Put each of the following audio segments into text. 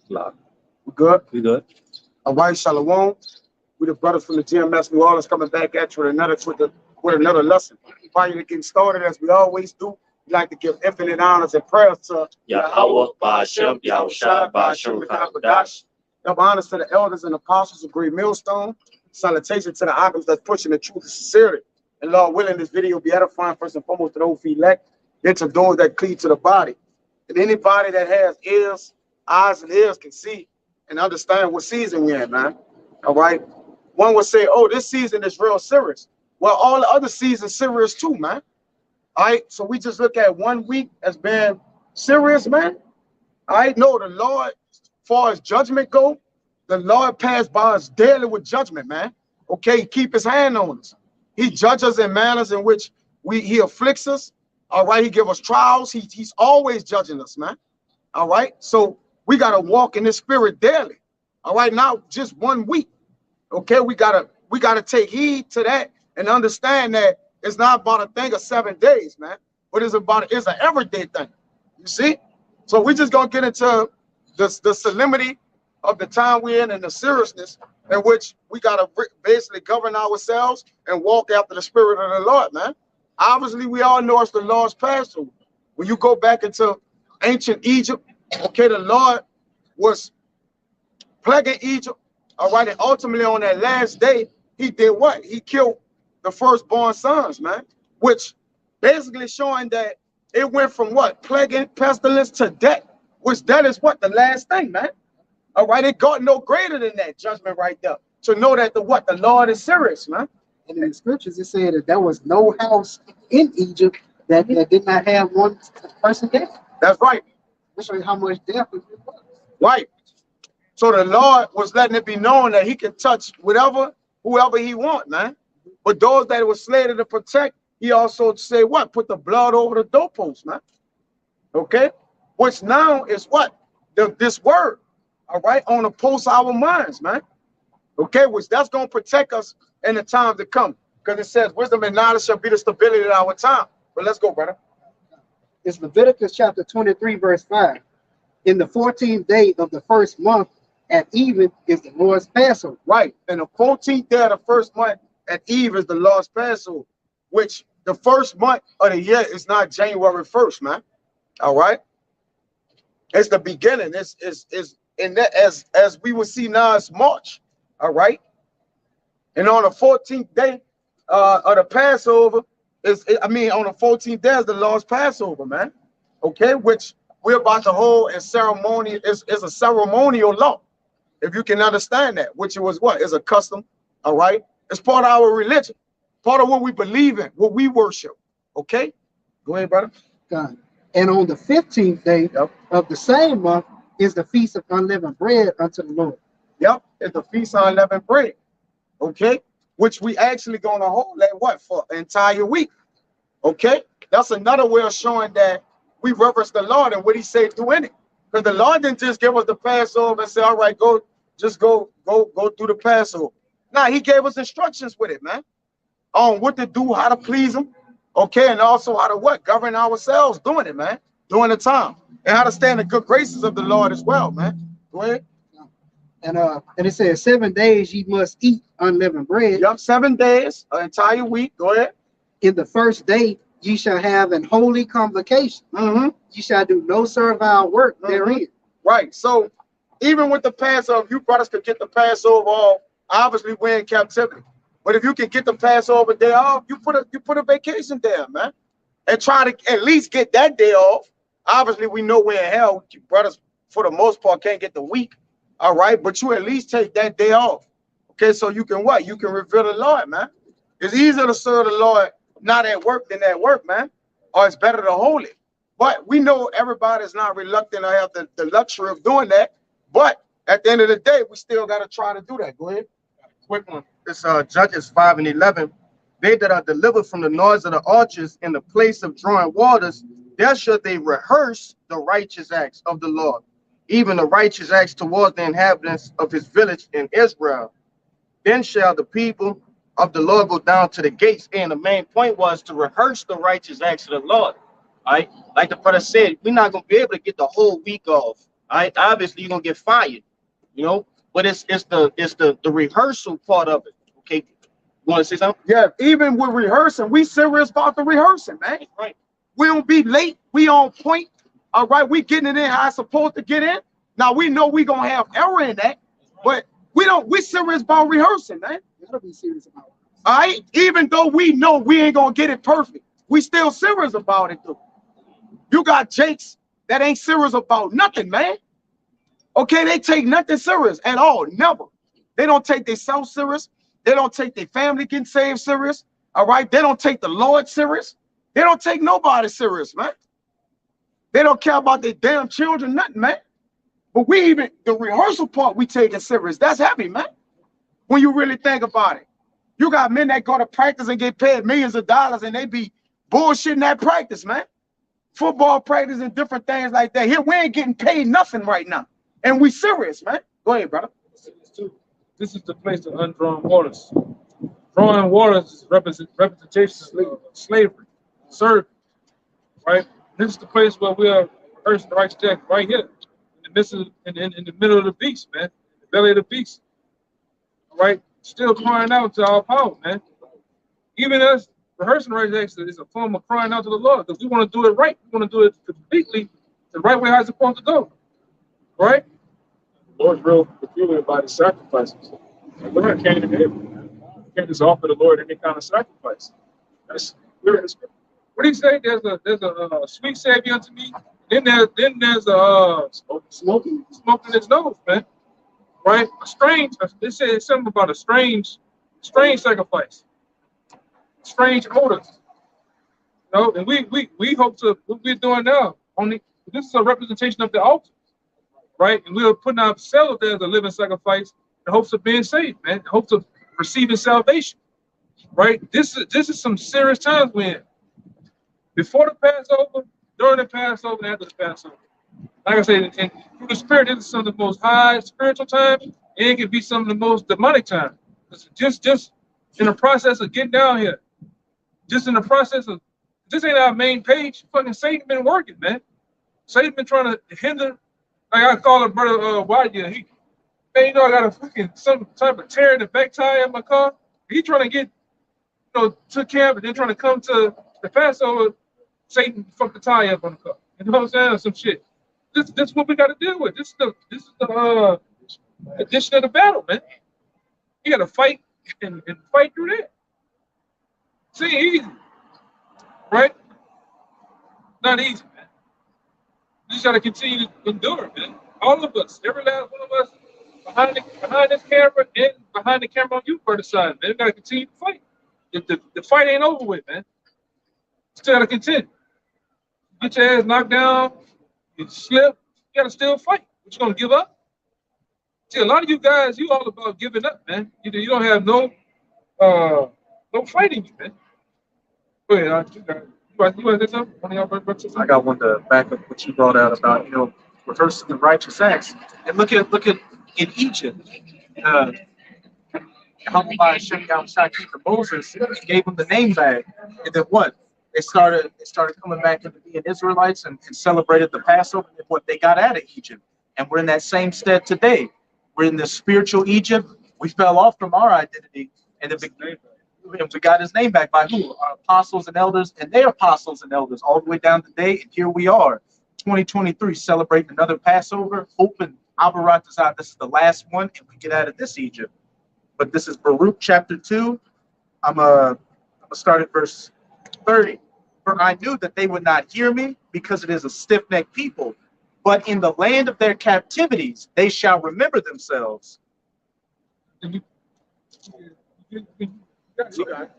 Lock. We good? We good? All right, Shalom. We the brothers from the GMS New Orleans coming back at you with another lesson. Prior to getting started, as we always do, we like to give infinite honors and prayers to Yahweh, Ba'ashem, Yahushua, Ba'ashem, Rakadash. Double honors to the elders and apostles of Great Millstone. Salutation to the items that's pushing the truth sincerely. And Lord willing, this video be edifying first and foremost to those who elect, then to those that cleave to the body. And anybody that has ears, eyes, and ears can see and understand what season we're in, man. All right. One would say, oh, this season is real serious. Well, all the other seasons serious too, man. All right. So we just look at 1 week as being serious, man. All right. No, the Lord, as far as judgment go, the Lord passed by us daily with judgment, man. Okay. He keep his hand on us. He judges us in manners in which he afflicts us. All right. He give us trials. He's always judging us, man. All right. So we got to walk in the spirit daily. All right. Not just 1 week. Okay. We gotta take heed to that and understand that it's not about a thing of 7 days, man. But it's an everyday thing. You see? So we just gonna get into the solemnity of the time we're in and the seriousness in which we gotta basically govern ourselves and walk after the spirit of the Lord, man. Obviously, we all know it's the Lord's Passover. When you go back into ancient Egypt, okay, the Lord was plaguing Egypt, all right, and ultimately on that last day, he did what? He killed the firstborn sons, man, which basically showing that it went from what? Plaguing, pestilence to death, which that is what? The last thing, man. All right, it got no greater than that judgment right there. To know that the Lord is serious, man. And in the scriptures, it said that there was no house in Egypt that did not have one person dead. That's right. That shows you how much death it was. Right. So the Lord was letting it be known that he can touch whoever he want, man. But those that were slated to protect, he also say what? Put the blood over the doorpost, man. Okay? Which now is what? This word, all right, on the post our minds, man. Okay, which that's going to protect us in the time to come. Because it says wisdom and knowledge shall be the stability of our time. But let's go, brother. It's Leviticus chapter 23, verse 5. In the 14th day of the first month at even is the Lord's Passover. Right. And the 14th day of the first month at eve is the Lord's Passover, which the first month of the year is not January 1st, man. All right. It's the beginning. It's in that as we will see now, it's March. All right. And on the 14th day of the Passover on the 14th day is the Lord's Passover, man. Okay, which we're about to hold in ceremony is a ceremonial law. If you can understand that, which it was what? Is a custom, all right? It's part of our religion, part of what we believe in, what we worship. Okay? Go ahead, brother. God. And on the 15th day of the same month is the Feast of Unleavened Bread unto the Lord. Yep, it's the Feast of Unleavened Bread. Okay? Which we actually gonna hold that what for an entire week. Okay? That's another way of showing that we reverence the Lord and what he said doing it. Because the Lord didn't just give us the Passover and say, all right, go through the Passover. Nah, he gave us instructions with it, man. On what to do, how to please him. Okay, and also how to what? Govern ourselves doing it, man. During the time. And how to stay in the good graces of the Lord as well, man. Go ahead. And it says 7 days ye must eat unleavened bread. Yup, 7 days, an entire week. Go ahead. In the first day ye shall have an holy convocation. Ye shall do no servile work therein. Right. So even with the Passover, you brothers could get the Passover off. Obviously, we're in captivity. But if you can get the Passover day off, you put a vacation there, man. And try to at least get that day off. Obviously, we know we're in hell. You brothers, for the most part, can't get the week. All right. But you at least take that day off. Okay. So you can what? You can revere the Lord, man. It's easier to serve the Lord not at work than at work, man. Or it's better to hold it. But we know everybody's not reluctant or have the luxury of doing that. But at the end of the day, we still got to try to do that. Go ahead. Quick one. It's Judges 5 and 11. They that are delivered from the noise of the archers in the place of drawing waters, there should they rehearse the righteous acts of the Lord, even the righteous acts toward the inhabitants of his village in Israel. Then shall the people of the Lord go down to the gates. And the main point was to rehearse the righteous acts of the Lord. All right, like the brother said, we're not going to be able to get the whole week off. All right, obviously you're gonna get fired, you know. But it's the rehearsal part of it. Okay, you want to say something? Yeah, even with rehearsing, we serious about the rehearsing, man. Right. We don't be late. We on point. All right, we getting it in how it's supposed to get in. Now we know we gonna have error in that, but we serious about rehearsing, man. You gotta be serious about it. All right, even though we know we ain't gonna get it perfect, we still serious about it though. You got Jakes that ain't serious about nothing, man. Okay, they take nothing serious at all, never. They don't take themselves serious. They don't take their family getting saved serious. All right, they don't take the Lord serious. They don't take nobody serious, man. They don't care about their damn children, nothing, man. But we even, the rehearsal part, we take it serious. That's heavy, man. When you really think about it. You got men that go to practice and get paid millions of dollars and they be bullshitting that practice, man. Football practice and different things like that. Here, we ain't getting paid nothing right now. And we serious, man. Go ahead, brother. This is the place of undrawn waters. Drawing waters is representation of slavery, servant, right? This is the place where we are rehearsing the right step right here, in the middle of the beast, man, in the belly of the beast. All right, still crying out to our power, man. Even us rehearsing the right step is a form of crying out to the Lord because we want to do it right. We want to do it completely the right way how it's supposed to go, right? The Lord's real peculiar about his sacrifices. The Lord can't even you can't just offer the Lord any kind of sacrifice. That's clear in the scripture. What do you say? There's a sweet savior unto me. Then there's a Smoking. smoke in his nose, man. Right? A strange. They say something about a strange sacrifice. Strange odors. You know, and we hope to what we're doing now. Only this is a representation of the altar, right? And we're putting ourselves there as a living sacrifice in hopes of being saved, man. In hopes of receiving salvation. Right? This is some serious times we're in. Before the Passover, during the Passover, and after the Passover. Like I said, and through the Spirit, this is some of the most high spiritual times, and it can be some of the most demonic times. Just in the process of getting down here, just in the process of, this ain't our main page, fucking Satan been working, man. Satan been trying to hinder, like I call him brother Wadier. He, man, you know, I got a fucking some type of tear in the back tire in my car. He trying to get, you know, to camp and then trying to come to the Passover. Satan fucked the tire up on the car. You know what I'm saying? Or some shit. This is what we got to deal with. This is the addition of the battle, man. You got to fight and fight through that. See, easy, right? Not easy, man. You just got to continue to endure, man. All of us, every last one of us, behind this camera and behind the camera on you, brother side, man. We got to continue to fight. The fight ain't over with, man. Still got to continue. Get your ass knocked down, you slip, you gotta still fight. But you gonna give up? See, a lot of you guys, you all about giving up, man. You don't have no fighting, man. Go ahead, you want to say something? One of y'all brothers say something? I got one to back up what you brought out about, rehearsing the righteous acts. And look at in Egypt, Yahweh Hashem Yahushua came to Moses and gave him the name back. And then what? They started coming back into being Israelites and celebrated the Passover and what they got out of Egypt. And we're in that same stead today. We're in the spiritual Egypt. We fell off from our identity and we got his name back by who? Our apostles and elders and their apostles and elders all the way down today. And here we are, 2023, celebrating another Passover, hoping Abaratazah, this is the last one and we get out of this Egypt. But this is Baruch chapter 2. I'm gonna start at verse 30. For I knew that they would not hear me, because it is a stiff-necked people. But in the land of their captivities, they shall remember themselves. You got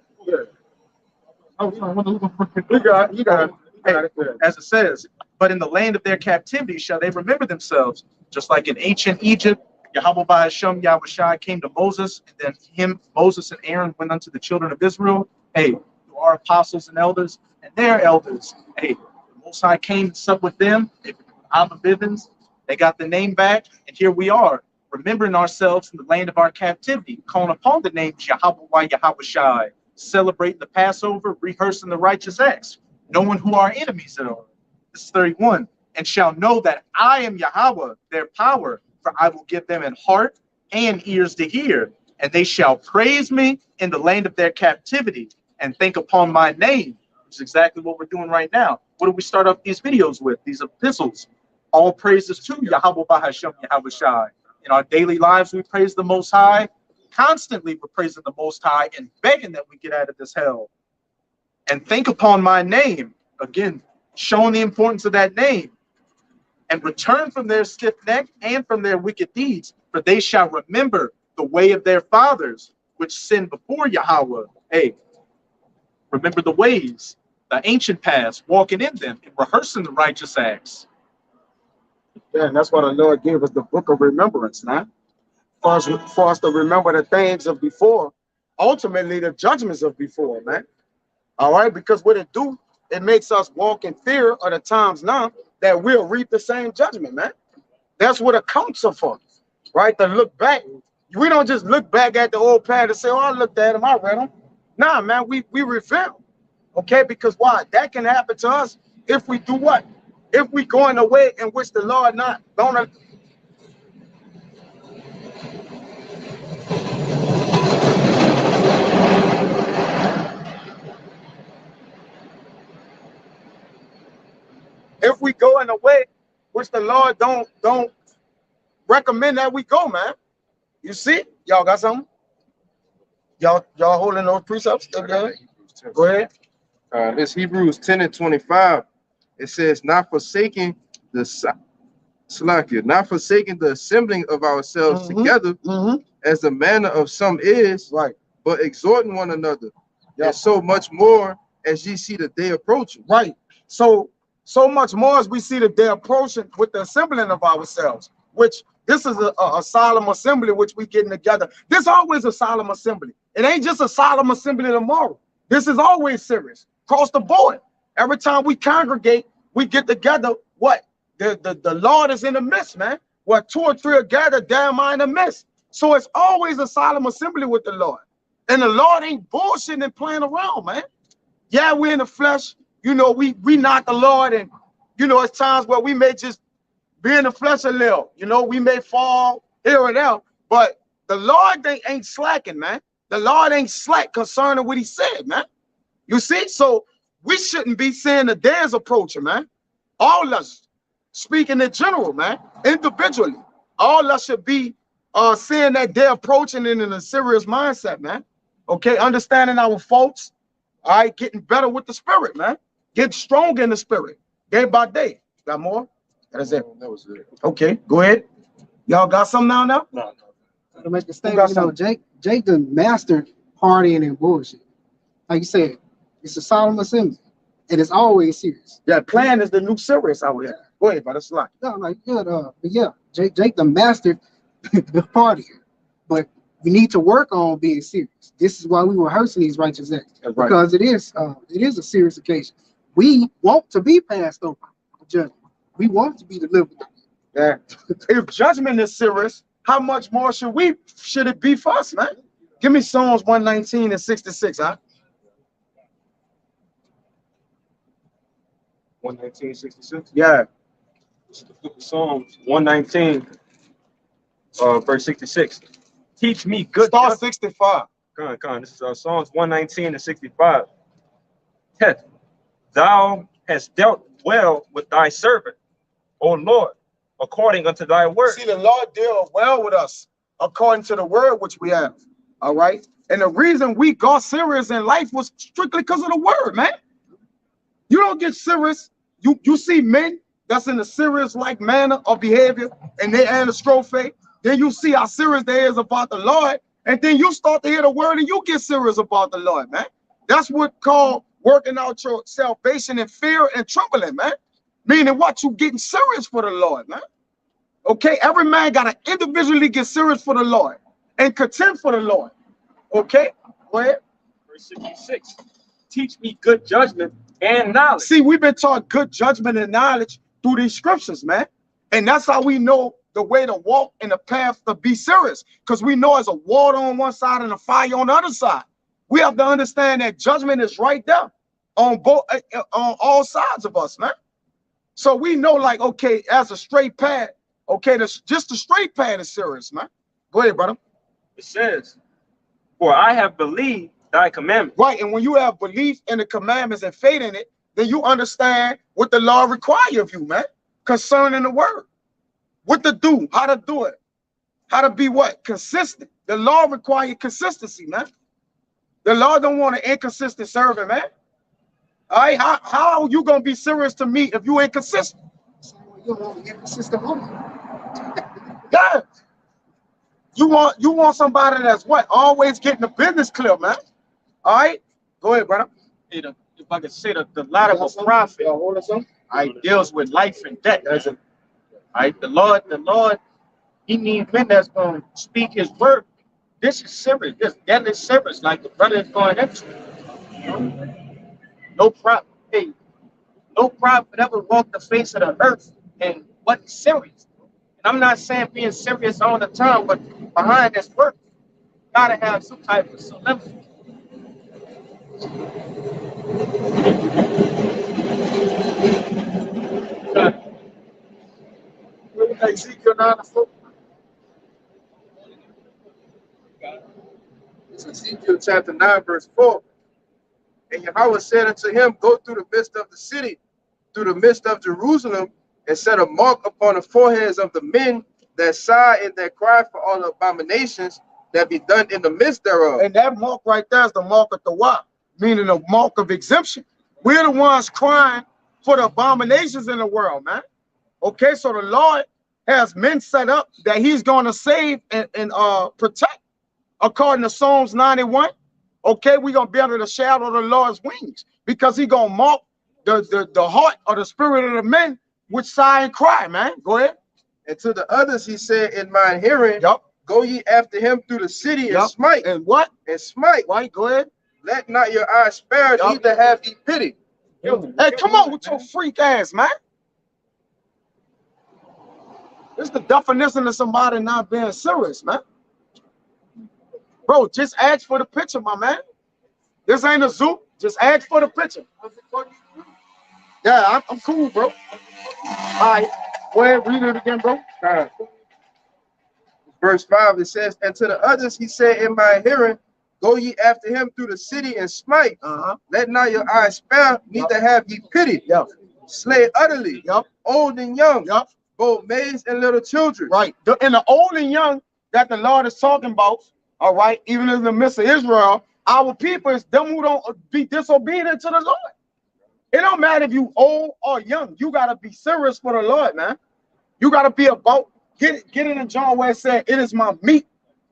it. As it says, but in the land of their captivity shall they remember themselves. Just like in ancient Egypt, Yahweh Hashem Yahushua came to Moses, and then Moses and Aaron went unto the children of Israel. Hey, our apostles and elders and their elders. Hey, the Most High came and supped with them. They were Abba Bivens. They got the name back, and here we are, remembering ourselves in the land of our captivity, calling upon the name Yahweh Yahushua, celebrating the Passover, rehearsing the righteous acts, knowing who our enemies are. This is 31. and shall know that I am Yahweh, their power, for I will give them an heart and ears to hear, and they shall praise me in the land of their captivity and think upon my name, which is exactly what we're doing right now. What do we start off these videos with? These epistles. All praises to Yahweh Bahashem Yahweh Shai. In our daily lives, we praise the Most High. Constantly, we're praising the Most High and begging that we get out of this hell. And think upon my name. Again, showing the importance of that name. And return from their stiff neck and from their wicked deeds, for they shall remember the way of their fathers, which sinned before Yahweh. Hey, remember the ways, the ancient paths, walking in them and rehearsing the righteous acts. Yeah, and that's why the Lord gave us the book of remembrance, man. For us to remember the things of before, ultimately the judgments of before, man. All right, because what it do, it makes us walk in fear of the times now that we'll reap the same judgment, man. That's what accounts are for, right? To look back. We don't just look back at the old past and say, oh, I looked at him, I read him. Nah, man, we reveal. Okay, because why? That can happen to us if we do what? If we go in a way in which the Lord not gonna. If we go in a way which the Lord don't recommend that we go, man. You see? Y'all got something? Y'all holding those precepts? Okay. Go ahead. This Hebrews 10 and 25. It says, not forsaking the not forsaking the assembling of ourselves together, as the manner of some is, Right. but exhorting one another, Yeah. and so much more as ye see the day approaching. Right. So much more as we see the day approaching with the assembling of ourselves, which this is a solemn assembly which we getting together. There's always a solemn assembly. It ain't just a solemn assembly tomorrow. This is always serious across the board. Every time we congregate, we get together. What? The Lord is in the midst, man. What 2 or 3 are gathered, there am I in the midst. So it's always a solemn assembly with the Lord. And the Lord ain't bullshitting and playing around, man. Yeah, we're in the flesh. You know, we not the Lord, and you know, it's times where we may just be in the flesh a little. You know, we may fall here or there, but the Lord they ain't slacking, man. The Lord ain't slack concerning what he said, man. You see, so we shouldn't be saying the day is approaching, man. All of us, speaking in general, man, individually, all of us should be seeing that day approaching and in a serious mindset, man. Okay, understanding our faults, all right, getting better with the spirit, man. Get stronger in the spirit, day by day. Got more? That is it. That was it. Okay, go ahead. Y'all got some now? No. To make a statement, you know, Jake done mastered partying and bullshit. Like you said, it's a solemn assembly, and it's always serious. Yeah, plan is the new serious out here. Go ahead, brother. Slide. No, like good, but yeah, Jake done mastered the partying, but we need to work on being serious. This is why we were rehearsing these righteous acts, That's right. because it is a serious occasion. We want to be passed over the judgment. We want to be delivered. Yeah. If judgment is serious, how much more should it be for us, man? Give me Psalms 119 and 66, huh? 119:66. Yeah. This is the book of Psalms 119, verse 66. Teach me good Start judgment. 65. Come on. This is Psalms 119 and 65. Tet, thou hast dealt well with thy servant, O Lord, according unto thy word. See, the Lord deal well with us according to the word which we have. All right. And the reason we got serious in life was strictly because of the word, man. You don't get serious. You see men that's in a serious like manner of behavior and they and a strophe. Then you see how serious they is about the Lord. And then you start to hear the word and you get serious about the Lord, man. That's what called working out your salvation in fear and trembling, man. Meaning what? You getting serious for the Lord, man. Okay, every man got to individually get serious for the Lord and contend for the Lord. Okay, go ahead. Verse 66. Teach me good judgment and knowledge. See, we've been taught good judgment and knowledge through these scriptures, man. And that's how we know the way to walk in the path to be serious. Because we know there's a water on one side and a fire on the other side. We have to understand that judgment is right there on both, on all sides of us, man. So we know, like, okay, as a straight pad, okay, just the straight pad is serious, man. Go ahead, brother. It says, "For I have believed thy commandments." Right, and when you have belief in the commandments and faith in it, then you understand what the law requires of you, man, concerning the word. What to do, how to do it, how to be what? Consistent. The law requires consistency, man. The law don't want an inconsistent servant, man. All right, how are you gonna be serious to me if you ain't consistent? You don't want to get consistent woman. Yeah. You want somebody that's what? Always getting the business clear, man. All right, go ahead, brother. If I could say the light of a prophet, Hold us on. deals with life and death. All right, the Lord, He needs men that's going to speak His word. This is serious. This deadly serious, like the brother is going into. No prophet, hey, no prophet ever walked the face of the earth and wasn't serious. And I'm not saying being serious all the time, but behind this work, gotta have some type of solemnity. Ezekiel 9:4. It's Ezekiel chapter 9, verse 4. And Yahweh said unto him, Go through the midst of the city, through the midst of Jerusalem, and set a mark upon the foreheads of the men that sigh and that cry for all the abominations that be done in the midst thereof. And that mark right there is the mark of the what? Meaning the mark of exemption. We're the ones crying for the abominations in the world, man. Okay, so the Lord has men set up that He's going to save and protect, according to Psalms 91. Okay, we're gonna be under the shadow of the Lord's wings because He gonna mark the heart or the spirit of the men which sigh and cry, man. Go ahead. And to the others he said in my hearing, Yup. Go ye after him through the city and smite. And what? And smite. Right, go ahead. Let not your eyes spare, neither have ye pity. Hey, come on with your freak ass, man. This is the definition of somebody not being serious, man. Bro, just ask for the picture, my man. This ain't a zoo. Just ask for the picture. Yeah, I'm cool, bro. All right, go ahead, read it again, bro. Verse 5, it says, And to the others he said in my hearing, Go ye after him through the city and smite. Let not your eyes spare, neither have ye pity. Slay utterly, old and young, both maids and little children. Right. And the old and young that the Lord is talking about, all right, even in the midst of Israel, our people is them who don't be disobedient to the Lord. It don't matter if you old or young. You got to be serious for the Lord, man. You got to be about, get in the John where it said, it is my meat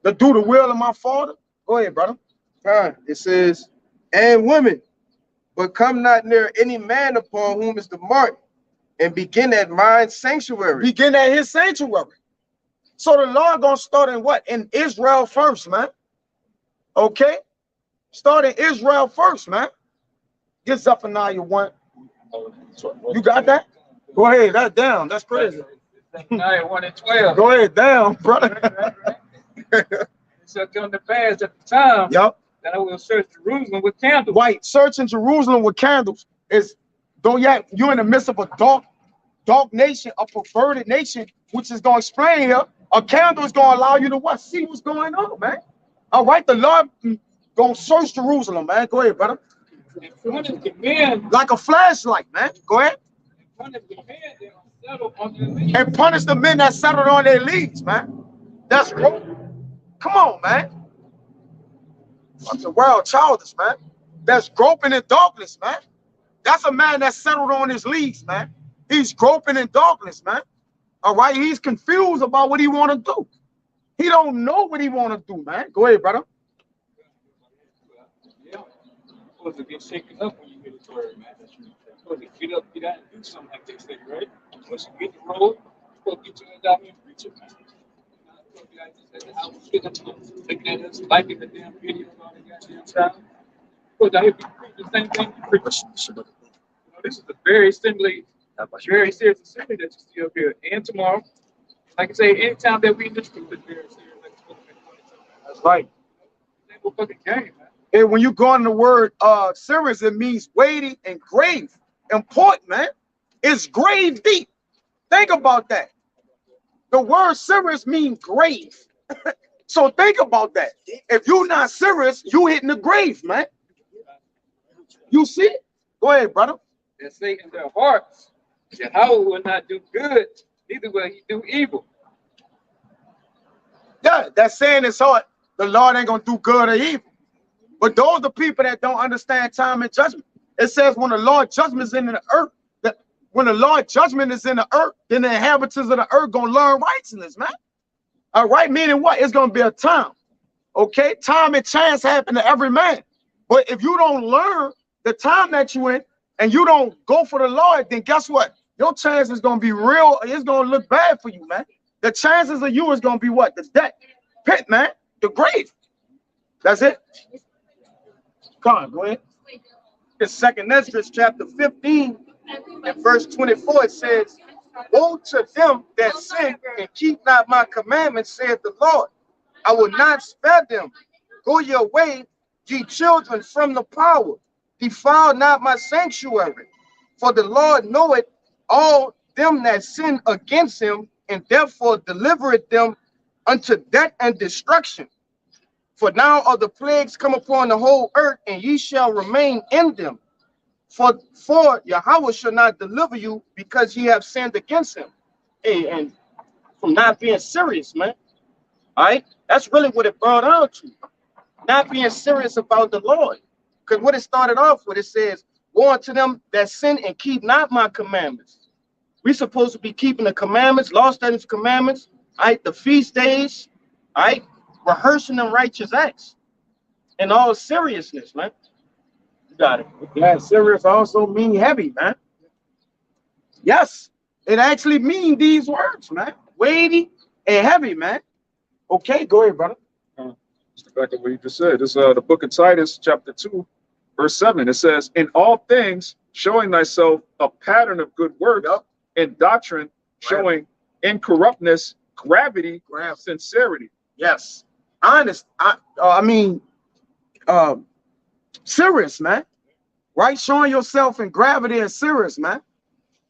to do the will of my Father. Go ahead, brother. It says, and women, but come not near any man upon whom is the mark, and begin at mine sanctuary. Begin at His sanctuary. So the Lord gonna start in what? In Israel first, man. Okay? Start in Israel first, man. Get Zephaniah 1. You got that? Go ahead. That's down. That's crazy. Zephaniah 1 and 12. Go ahead, down, brother. It shall come to pass at the time that I will search Jerusalem with candles. Right. Searching Jerusalem with candles is, though yet you're in the midst of a dark nation, a perverted nation, which is going to explain here. A candle is going to allow you to what? See what's going on, man. All right, the Lord going to search Jerusalem, man. Go ahead, brother. And punish the men. Like a flashlight, man. Go ahead. And punish the men that settle on their leads. And punish the men that settled on their leads, man. That's right. Come on, man. That's the world childish, man. That's groping in darkness, man. That's a man that settled on his leads, man. He's groping in darkness, man. All right, he's confused about what he want to do. He don't know what he want to do, man. Go ahead, brother. Yeah, supposed to get shaken up when you get this word, man. You're supposed to get up, get out, and do something like this thing, right? Once you get the road, you're supposed to get your head out here and preach it, man. I was looking at us, liking the damn videos on the goddamn channel. But I hear people preach the same thing you preach. You know, this is a very serious assembly that you see up here. And tomorrow, like I say, anytime that we in this group is very serious. That's right. It's a fucking game, man. And when you go on the word serious, it means weighty and grave, important, man. It's grave deep. Think about that. The word serious means grave. So think about that. If you're not serious, you hitting the grave, man. You see? Go ahead, brother. And say in their hearts, Yahweh will not do good, neither will he do evil. Yeah, that's saying it's hard. The Lord ain't gonna do good or evil. But those are the people that don't understand time and judgment. It says when the Lord judgment is in the earth, that when the Lord judgment is in the earth, then the inhabitants of the earth gonna learn righteousness, man. All right, meaning what? It's gonna be a time. Okay, time and chance happen to every man. But if you don't learn the time that you in and you don't go for the Lord, then guess what? Your chance is gonna be real. It's gonna look bad for you, man. The chances of you is gonna be what? The death pit, man. The grave. That's it. Come on, go ahead. In 2nd Ezra chapter 15 and verse 24, it says, woe to them that sin and keep not my commandments, saith the Lord. I will not spare them. Go your way, ye children, from the power. Defile not my sanctuary. For the Lord knoweth all them that sin against him, and therefore delivereth them unto death and destruction. For now are the plagues come upon the whole earth, and ye shall remain in them. For Yahweh shall not deliver you, because ye have sinned against him. Hey, and from not being serious, man. All right, that's really what it brought down to. Not being serious about the Lord. Because what it started off with, it says, woe unto them that sin and keep not my commandments. We're supposed to be keeping the commandments, law, statutes, commandments, all right, the feast days, all right, rehearsing them righteous acts in all seriousness, man. You got it. Yeah, serious also mean heavy, man. Yes, it actually means these words, man. Weighty and heavy, man. Okay, go ahead, brother. Just back to what you just said. This is the book of Titus, chapter 2, verse 7. It says, in all things, showing thyself a pattern of good works, and doctrine, showing incorruptness, gravity, sincerity. Yes. Honest. I mean, serious, man. Right? Showing yourself in gravity and serious, man.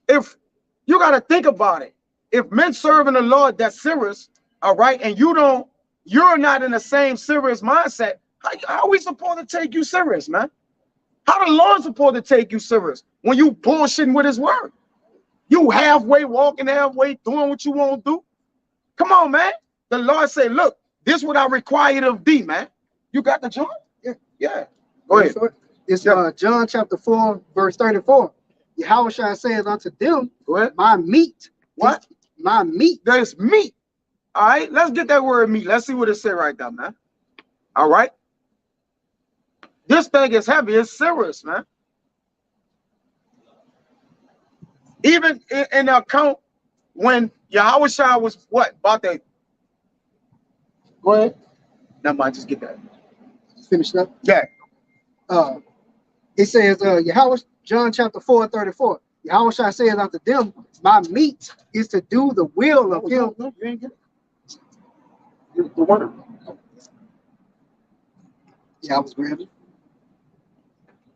If you got to think about it, if men serving the Lord that's serious, all right, and you're not in the same serious mindset, how are we supposed to take you serious, man? How the Lord supposed to take you serious when you bullshitting with his word? You halfway walking, halfway doing what you want to do. Come on, man. The Lord say, look, this is what I required of thee, man. You got the joint? Yeah. Go ahead. It's John chapter 4, verse 34. Yahweh says unto them, go ahead. My meat. What? My meat. There's meat. All right, let's get that word meat. Let's see what it says right there, man. All right. This thing is heavy. It's serious, man. Even in the account when Yahweh was what? About that. Go ahead. Never mind, just get that. Finish up. Yeah. It says, Yahweh, John chapter 4, 34. Yahweh says unto them, my meat is to do the will of him. No, you ain't get it. The word. Yeah, I was grabbing.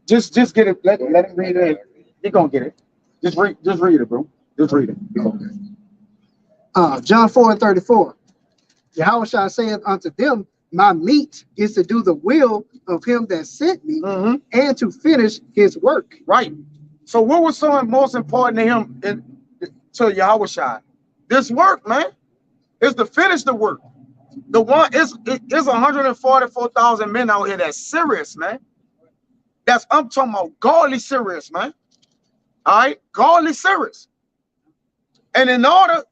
Just get it. Let him read it. You're gonna get it. Just read it, bro. Just read it. John 4 and 34. Yahweh saith unto them, my meat is to do the will of him that sent me, and to finish his work. Right. So what was so most important to him to Yahweh? This work, man, is to finish the work. The one is 144,000 men out here that's serious, man. I'm talking about godly serious, man. All right, godly serious. And in order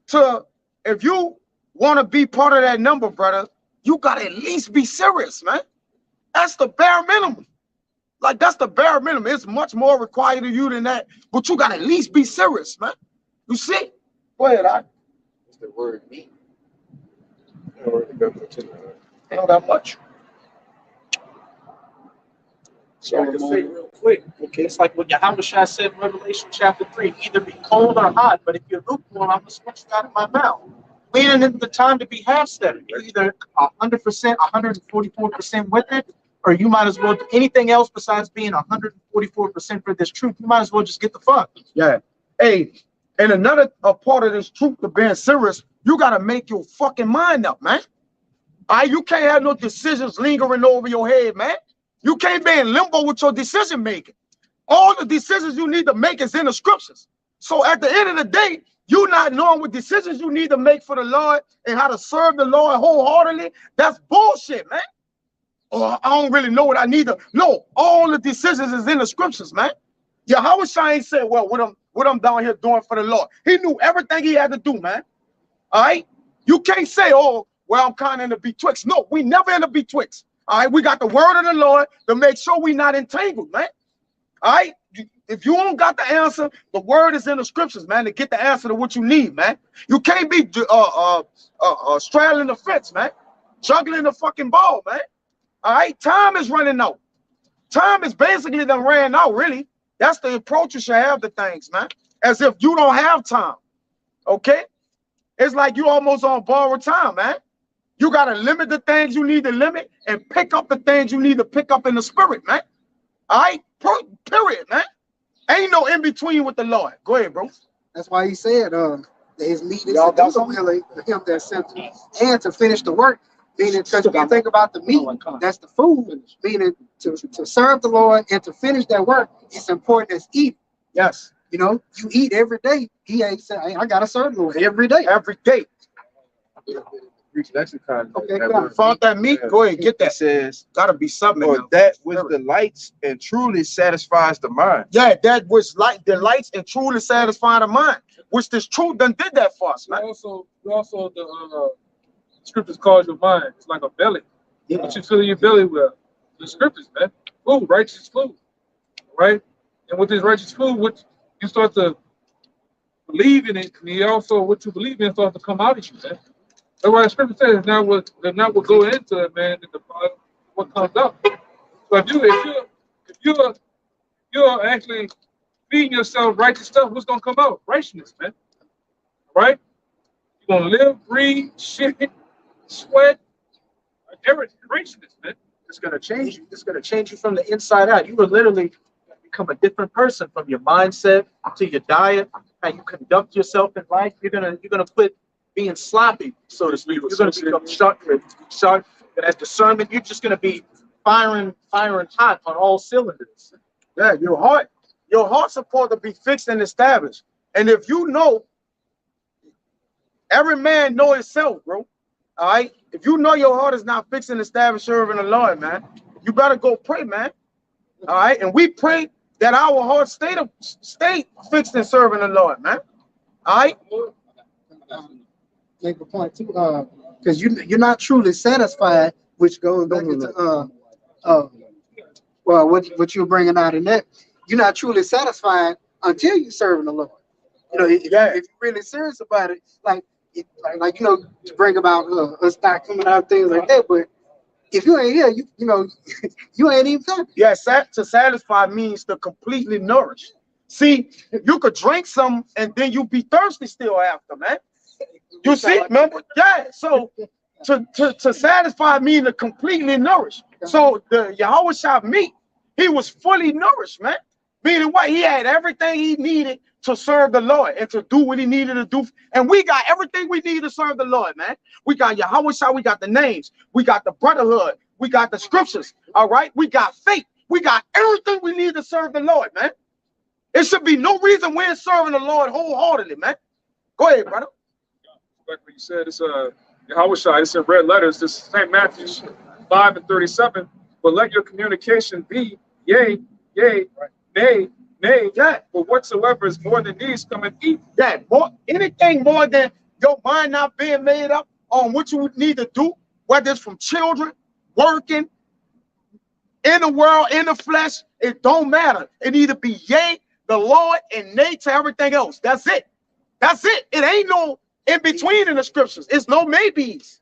to, if you want to be part of that number, brother, you gotta at least be serious, man. That's the bare minimum. Like, that's the bare minimum. It's much more required of you than that, but you gotta at least be serious, man. You see? Go ahead, What's the word meat? Ain't that much. So I can say real quick, okay, it's like what Yahweh said in Revelation chapter 3, either be cold or hot, but if you're lukewarm, I'm going to spit you out of my mouth. We ain't in the time to be half-stepping. You're either 100%, 144% with it, or you might as well do anything else besides being 144% for this truth. You might as well just get the fuck. Yeah. Hey, and another part of this truth to being serious, you gotta make your fucking mind up, man. All right, you can't have no decisions lingering over your head, man. You can't be in limbo with your decision making. All the decisions you need to make is in the scriptures. So at the end of the day, you not knowing what decisions you need to make for the Lord and how to serve the Lord wholeheartedly, that's bullshit, man. Or I don't really know what I need to know. All the decisions is in the scriptures, man. Yahweh Shai ain't said, well, what I'm down here doing for the Lord. He knew everything he had to do, man. All right? You can't say, oh, well, I'm kind of in the betwixt. No, we never in the betwixt. All right? We got the word of the Lord to make sure we not entangled, man. All right? If you don't got the answer, the word is in the scriptures, man, to get the answer to what you need, man. You can't be straddling the fence, man. Juggling the fucking ball, man. All right? Time is running out. Time is basically done ran out, really. That's the approach you should have to things, man. As if you don't have time, okay? It's like you almost on borrowed time, man. You got to limit the things you need to limit and pick up the things you need to pick up in the spirit, man. All right? Period, man. Ain't no in between with the Lord. Go ahead, bro. That's why he said that his meat is to do the will of him that sent him and to finish the work. Meaning, because if you think about the meat, that's the food. Meaning to serve the Lord and to finish that work, it's important as eat. Yes. You know, you eat every day. He ain't saying, I gotta serve the Lord every day. Every day. Greek lexicon. Okay, that go word. Found that meat? Go ahead, get It that. says, Gotta be something. or now. that which delights and truly satisfies the mind. Yeah, that which delights and truly satisfy the mind, which this truth done did that for us, man. Also the scriptures call your mind. It's like a belly. Yeah. What you fill your belly with? The scriptures, man. Food, righteous food, right? And with this righteous food, what you start to believe in it, and you also what you believe in starts to come out of you, man. That's why the scripture says now what go into it, man, and what comes up. So if you're actually feeding yourself righteous stuff, what's gonna come out? Righteousness, man. Right? You're gonna live, breathe, shit, sweat, everything. Righteousness, man. It's gonna change you. It's gonna change you from the inside out. You will literally become a different person from your mindset to your diet, how you conduct yourself in life. You're gonna quit being sloppy, so to speak. You're gonna become sharp. At discernment, you're just gonna be firing hot on all cylinders. Yeah, your heart's supposed to be fixed and established. And if you know, every man know himself, bro. All right. If you know your heart is not fixed and established serving the Lord, man, you better go pray, man. All right. And we pray that our heart stay fixed and serving the Lord, man. All right. Make a point too, because you're not truly satisfied, which goes back into well, what you're bringing out in that, you're not truly satisfied until you're serving the Lord. You know, if you're really serious about it, like you know, to bring about us not coming out things like that. But if you ain't here, you know, you ain't even happy. Yeah, to satisfy means to completely nourish. See, you could drink some and then you be thirsty still after, man. You see, remember? Yeah. So to satisfy means to completely nourish. So the Yahweh Shai meat, he was fully nourished, man. Meaning what? He had everything he needed to serve the Lord and to do what he needed to do. And we got everything we need to serve the Lord, man. We got Yahweh Shai, we got the names, we got the brotherhood, we got the scriptures, all right? We got faith, we got everything we need to serve the Lord, man. It should be no reason we're serving the Lord wholeheartedly, man. Go ahead, brother. Like what you said, it's Yahweh Shai, it's in red letters. This is St. Matthew 5:37. But let your communication be yea, yea, nay, nay. Yeah. But whatsoever is more than these, come and eat. Yeah, anything more than your mind not being made up on what you need to do, whether it's from children, working, in the world, in the flesh, it don't matter. It either be yea, the Lord, and nay to everything else. That's it. That's it. It ain't no in between in the scriptures. It's no maybes.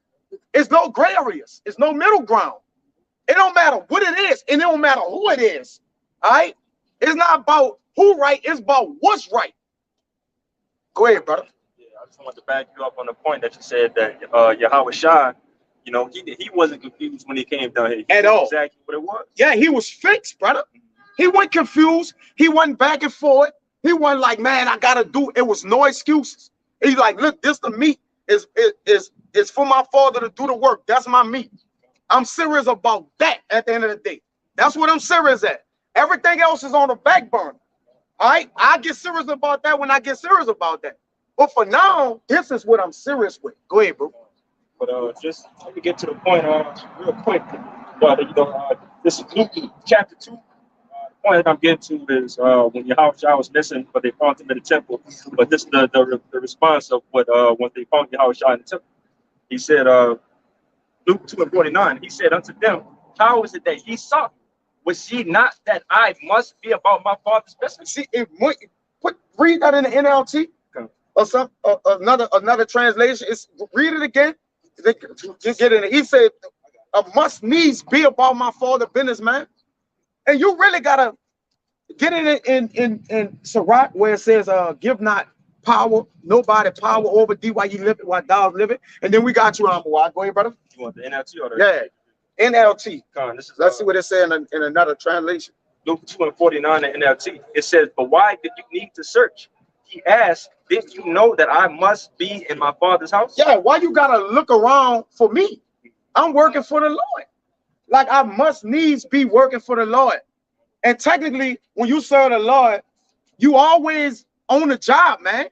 It's no gray areas. It's no middle ground. It don't matter what it is, and it don't matter who it is. All right? It's not about who right, it's about what's right. Go ahead, brother. Yeah, I just wanted to back you up on the point that you said that Yahweh Shai, You know, he wasn't confused when he came down here. He At knew all. exactly what it was. Yeah, he was fixed, brother. He wasn't confused. He wasn't back and forth. He wasn't like, man, I gotta do. It was no excuses. He's like, look, this the meat is for my father to do the work. That's my meat. I'm serious about that at the end of the day. That's what I'm serious at. Everything else is on the back burner. All right, I get serious about that when I get serious about that. But for now, this is what I'm serious with. Go ahead, bro. But just let me get to the point, real quick. This is Luke chapter 2. The point that I'm getting to is when Yahushua was missing, but they found him in the temple. But this is the response of what when they found Yahushua in the temple. He said, Luke 2:49. He said unto them, how is it that he saw? Was ye not that I must be about my father's business? See, read that in the NLT or some another translation. Read it again. Just get in it. He said, I must needs be about my father's business, man. And you really gotta get it in Sirach where it says, give not power, nobody power over thee while you live it, while thou living. And then we got you, why? Go ahead, brother. You want the NLT or the NLT. Let's see what what it says in another translation. Luke 2:49 in NLT. It says, but why did you need to search? He asked, did you know that I must be in my father's house? Yeah, why you gotta look around for me? I'm working for the Lord. Like I must needs be working for the Lord. And technically, when you serve the Lord, you always on the job, man.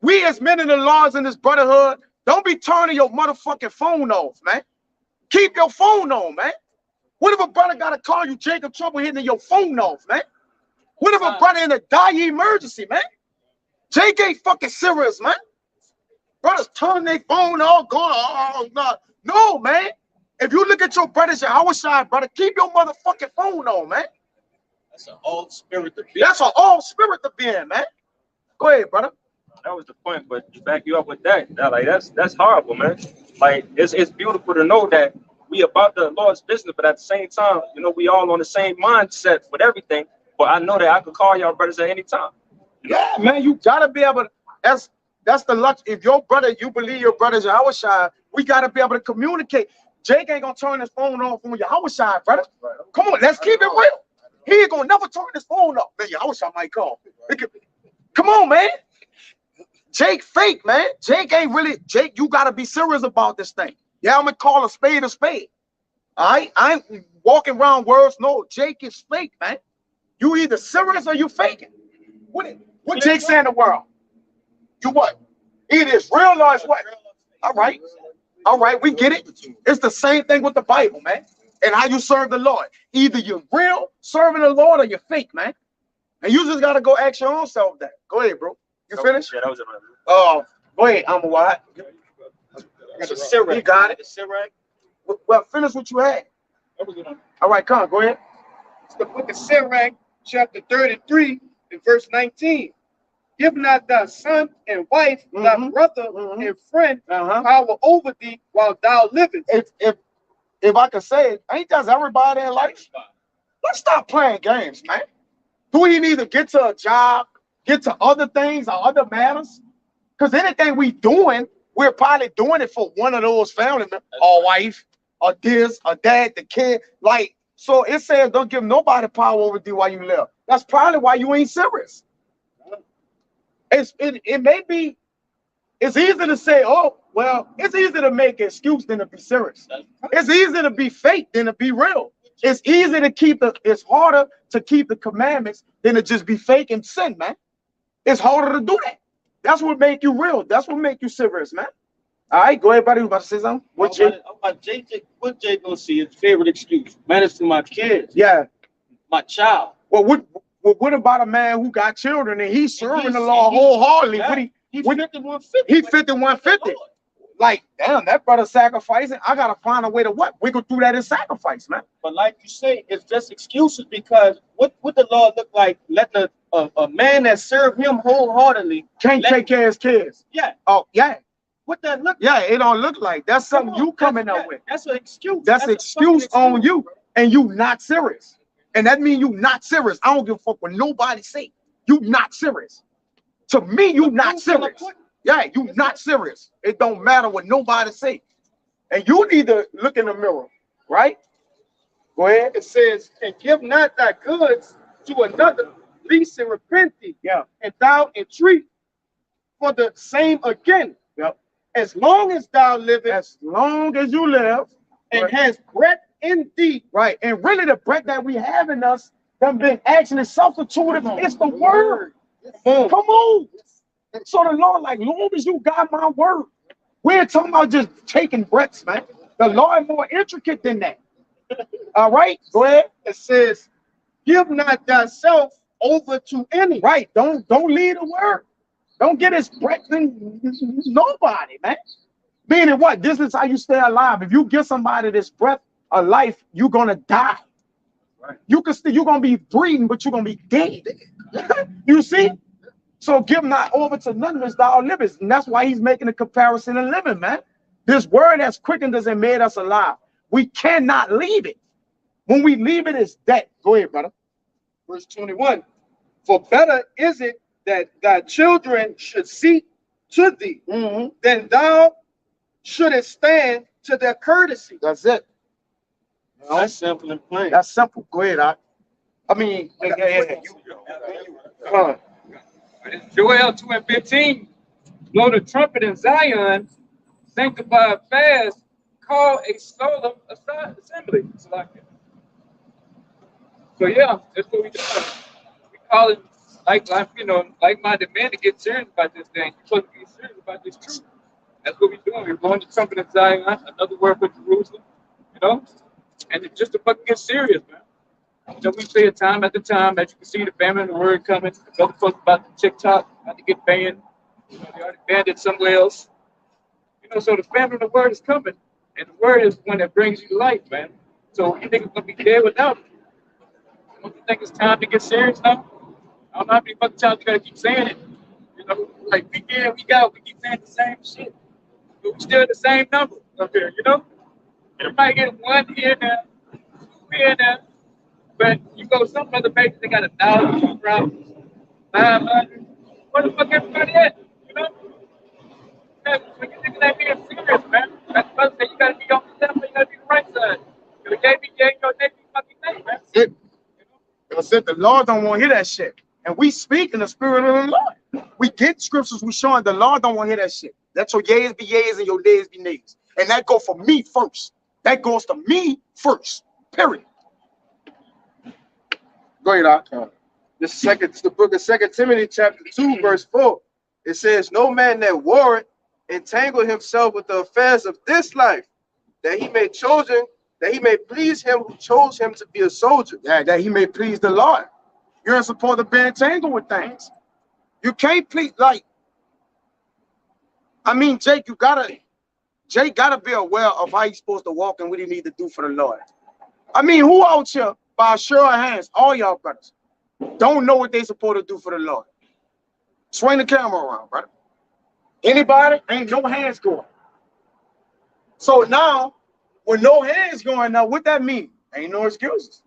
We as men in the laws in this brotherhood, don't be turning your motherfucking phone off, man. Keep your phone on, man. What if a brother gotta call you Jacob Trouble hitting your phone off, man? What if a brother in a dire emergency, man? Jake ain't fucking serious, man. Brothers turning their phone off, going, oh, no, man. If you look at your brothers, your Yahushua, brother, keep your motherfucking phone on, man. That's an old spirit to be. That's an old spirit to be in, man. Go ahead, brother. That was the point, but to back you up with that, that's horrible, man. Like it's beautiful to know that we about the Lord's business, but at the same time, you know, we all on the same mindset with everything. But I know that I could call y'all brothers at any time. Yeah, man, you gotta be able to. That's the luck. If your brother, you believe your brother's Yahushua, we gotta be able to communicate. Jake ain't gonna turn his phone off on Yahushua, brother. Come on, let's keep it real. He ain't gonna never turn his phone off. Man, Yahushua might call. Come on, man. Jake fake, man. Jake ain't really. Jake, you gotta be serious about this thing. Yeah, I'm gonna call a spade a spade. All right, I ain't walking around words. No, Jake is fake, man. You either serious or you faking. What Jake say in the world? You what? It is real or it's what? All right, we get it. It's the same thing with the Bible, man. And how you serve the Lord. Either you're real serving the Lord or you're fake, man. And you just gotta go ask your own self that. Go ahead, bro. You finished? Yeah, that was it. Go ahead, I'm a wide. You got it. Well, finish what you had. All right, come on, go ahead. It's the book of Sirach, chapter 33, and verse 19. Give not thy son and wife, thy brother and friend, power over thee while thou livest. If I could say it, ain't that everybody in life? Let's stop playing games, man. Do we need to get to a job, get to other things or other matters? Because anything we doing, we're probably doing it for one of those family members, or wife, or this, or dad, the kid. Like, so it says don't give nobody power over thee while you live. That's probably why you ain't serious. It may be, it's easy to say, oh, well, it's easy to make an excuse than to be serious. It's easy to be fake than to be real. It's easy to it's harder to keep the commandments than to just be fake and sin, man. It's harder to do that. That's what make you real. That's what make you serious, man. All right, go ahead, buddy. You about to say something? What Jay gonna see his favorite excuse? Man, it's to my kids. Yeah. My child. Well, what about a man who got children and he's serving the law wholeheartedly? Yeah, he 5150. He 5150. Like, damn, that brother sacrificing. I gotta find a way to wiggle through that in sacrifice, man. But like you say, it's just excuses because what the Lord look like? Let a man that served him wholeheartedly can't take care of his kids. Yeah. Oh, yeah. What that look? Yeah, it don't look like. That's something you coming up with. That's an excuse. That's an excuse on you, and you not serious. And that means you not serious. I don't give a fuck what nobody say. You not serious. To me, you not serious. Yeah, you not serious. It don't matter what nobody say. And you need to look in the mirror, right? Go ahead. It says, and give not thy goods to another, least and repent thee. Yeah. And thou entreat for the same again. Yep. As long as thou livest As long as you live, and right. has breath in thee. Right. And really the breath that we have in us have been actually substituted. It's the word. Come on. So the Lord, like, long as you got my word, we're talking about just taking breaths, man. The Lord more intricate than that. All right, go ahead. It says, give not thyself over to any. Right. Don't lead the word. Don't get his breath in nobody, man. Meaning what? This is how you stay alive. If you give somebody this breath of life, you're gonna die. Right. You can still, you're gonna be breathing, but you're gonna be dead. You see? So give not over to none as thou livest. And that's why he's making a comparison in living, man. This word has quickened us and made us alive. We cannot leave it. When we leave it, it's dead. Go ahead, brother. Verse 21. For better is it that thy children should seek to thee than thou shouldest stand to their courtesy. That's it. That's simple and plain. That's simple. Go ahead, I mean, Joel 2:15. Blow the trumpet in Zion, sanctify a fast, call a solemn assembly. So yeah, that's what we do. We call it like-minded men to get serious about this thing. You're supposed to be serious about this truth. That's what we're doing. We're blowing the trumpet in Zion, another word for Jerusalem, and it's just to fucking get serious, man. We say it time after time, as you can see the famine of the word coming. The other folks about the TikTok, about to get banned. They already banned it somewhere else. So the famine of the word is coming. And the word is one that brings you life, man. So you think it's gonna be dead without it? Don't you think it's time to get serious now? I don't know how many fucking times you gotta keep saying it. Like week in, week out, we keep saying the same shit. But we still the same number up here, You might get one here now, two here now. But you go some other places, they got 1,000 problems, 500. Where the fuck everybody at? When you think of that being serious, man, that's supposed to say you gotta be on the left, you gotta be the right side. Your JBJ, your next fucking thing, man. it. The Lord don't want to hear that shit. And we speak in the spirit of the Lord. We get scriptures, we showing the Lord don't want to hear that shit. That's your yeas be yeas and your days be nays. And that go for me first. That goes to me first. Period. Go ahead, Doc. The book of 2 Timothy chapter 2, verse 4. It says, no man that warreth entangle himself with the affairs of this life, that he may please him who chose him to be a soldier. Yeah, that he may please the Lord. You're supposed to be entangled with things. You can't please, Jake gotta be aware of how he's supposed to walk and what he need to do for the Lord. Who out here by a show of hands, all y'all brothers, don't know what they supposed to do for the Lord? Swing the camera around, brother. Anybody? Ain't no hands going. So now, with no hands going now, what that mean? Ain't no excuses.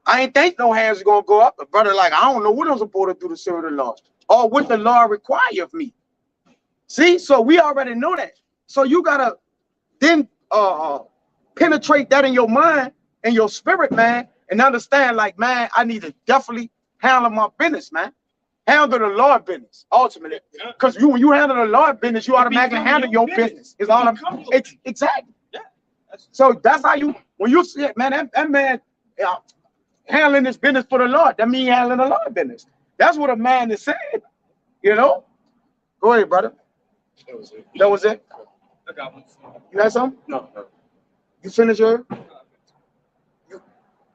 I ain't think no hands are gonna go up. But brother, I don't know what I'm supposed to do to serve the Lord, or what the Lord require of me. See, so we already know that. So you gotta then penetrate that in your mind and your spirit, man, and understand, man, I need to definitely handle my business, man. Handle the Lord business, ultimately. Because when you handle the Lord business, you automatically handle your business. It's exactly. Yeah. So that's how when you see it, man, that man handling his business for the Lord, that means handling the Lord business. That's what a man is saying, Go ahead, brother. That was it. I got one. You got something? No. You finished your?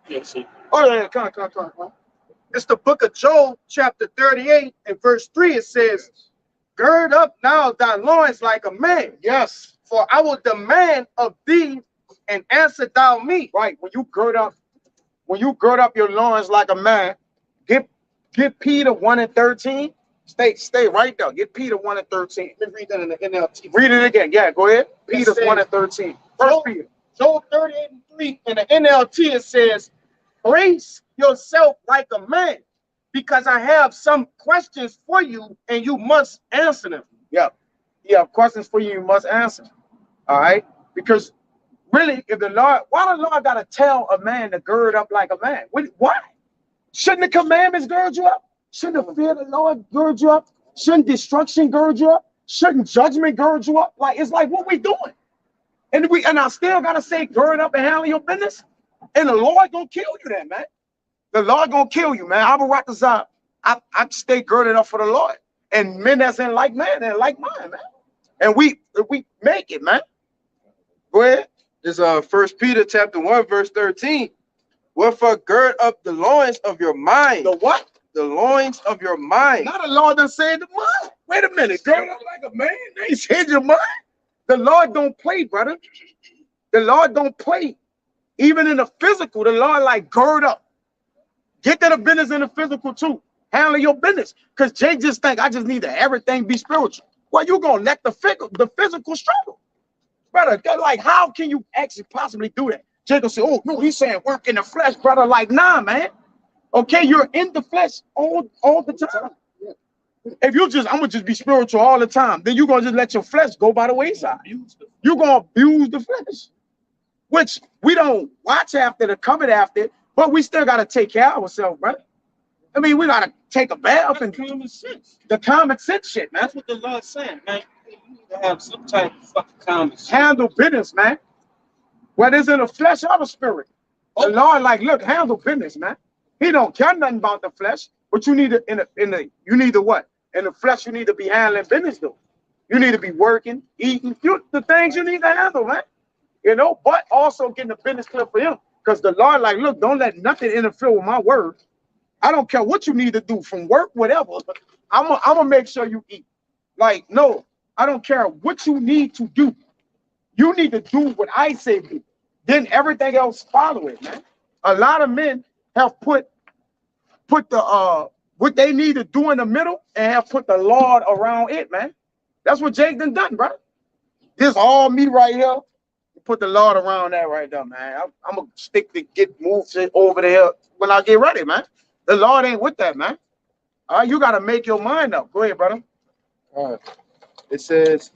Yeah, see. Oh yeah, come on. It's the book of Job, chapter 38, and verse 3. It says, gird up now thy loins like a man. Yes. For I will demand of thee, and answer thou me. Right. When you gird up your loins like a man, get Peter 1:13. Stay right there. Get Peter 1:13. Let me read that in the NLT. Read it again. Yeah, go ahead. Peter says, 1:13. First Peter. Job 38:3 in the NLT, it says, brace yourself like a man, because I have some questions for you, and you must answer them. Yeah. You have questions for you, you must answer. All right. Because really, if the Lord, why the Lord gotta tell a man to gird up like a man? Why? Shouldn't the commandments gird you up? Shouldn't the fear of the Lord gird you up? Shouldn't destruction gird you up? Shouldn't judgment gird you up? Like, it's like, what we doing? And I still gotta say, gird up and handle your business. And the Lord gonna kill you then, man. The Lord gonna kill you, man. Abu Rakazar, I stay girded up for the Lord. And men that's in like man and like mine, man. And we make it, man. Go ahead. This 1 Peter chapter 1, verse 13. Wherefore gird up the loins of your mind. The what? The loins of your mind. Not the Lord done said the mind. Wait a minute. Gird up like a man. They said your mind. The Lord don't play, brother. The Lord don't play. Even in the physical, the Lord like gird up. Get to the business in the physical too. Handle your business. Because Jay just think I just need to everything be spiritual. Well, you gonna let the physical struggle. Brother, like, how can you actually possibly do that? Jacob said, oh, no, he's saying work in the flesh, brother. Like, nah, man. Okay, you're in the flesh all the time. If you just, I'm going to just be spiritual all the time, then you're going to just let your flesh go by the wayside. You're going to abuse the flesh, which we don't watch after, to covet after, but we still got to take care of ourselves, brother. I mean, we got to take a bath and Common sense. the common sense shit, man. That's what the Lord's saying, man. You need to have some type of fucking common sense. Handle business, man. Whether it's in the flesh or the spirit. The Lord, like, look, handle business, man. He don't care nothing about the flesh, but you need to you need to what? In the flesh, you need to be handling business, though. You need to be working, eating, the things you need to handle, man. You know, but also getting the business clear for him. Because the Lord, like, look, don't let nothing interfere with my word. I don't care what you need to do from work, whatever. I'm gonna make sure you eat. Like, no, I don't care what you need to do. You need to do what I say do. Then everything else follow it, man. A lot of men have put the what they need to do in the middle and have put the Lord around it, man. That's what Jake done, bro. This all me right here. Put the Lord around that right there, man. I'm gonna stick to get moved over there when I get ready, man. The Lord ain't with that, man. All right, you gotta make your mind up. Go ahead, brother. All right. It says,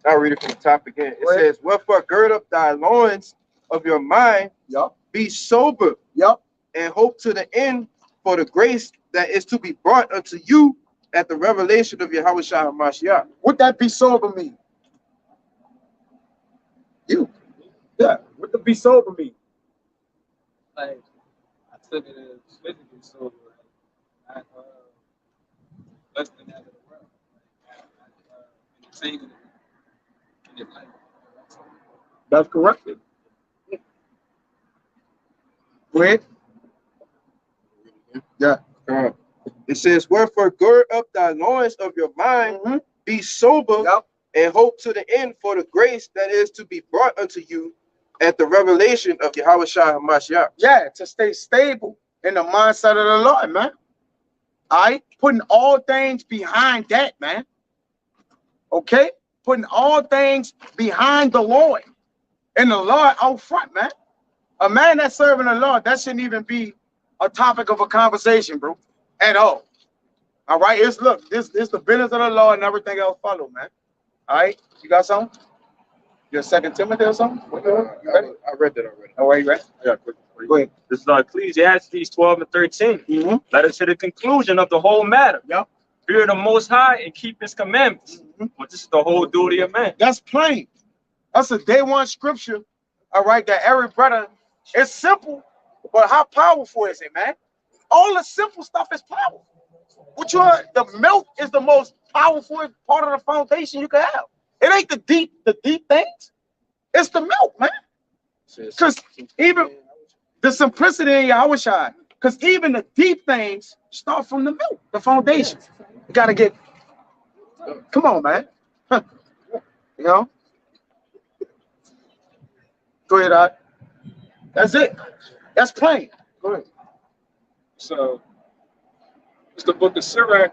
I'll read it from the top again. It says, wherefore gird up thy loins of your mind, Yup. be sober, Yup. and hope to the end for the grace that is to be brought unto you at the revelation of Yahweh Shah HaMashiach. What that be sober mean? You. Yeah. What the be sober mean? Like, I took it as physically sober, not less than that of the world. Like, entertaining in your life. That's correct. Go ahead. Yeah. It says, wherefore gird up thy loins of your mind, be sober, and hope to the end for the grace that is to be brought unto you at the revelation of Yahweh Shah HaMashiach. Yeah, to stay stable in the mindset of the Lord, man. All right, putting all things behind that, man. Okay, putting all things behind the Lord and the Lord out front, man. A man that's serving the Lord, that shouldn't even be a topic of a conversation, bro, at all. All right, it's look, this the business of the Lord and everything else follow, man. All right, you got something? Your 2 Timothy or something? You ready? I read that already. All right, you ready? Yeah, quick. Go ahead. This is Ecclesiastes 12 and 13. Let us to the conclusion of the whole matter. Yep. Fear the Most High and keep His commandments. But this is the whole duty of man. That's plain. That's a day one scripture. All right, that every brother, it's simple, but how powerful is it, man? All the simple stuff is powerful. The milk is the most powerful part of the foundation you can have. It ain't the deep things. It's the milk, man. Because even the simplicity in Yahweh Shai, because even the deep things start from the milk, the foundation. You gotta get, come on, man. Huh. You know? Go ahead, Art. That's it. That's plain. Go ahead. So it's the book of Sirach.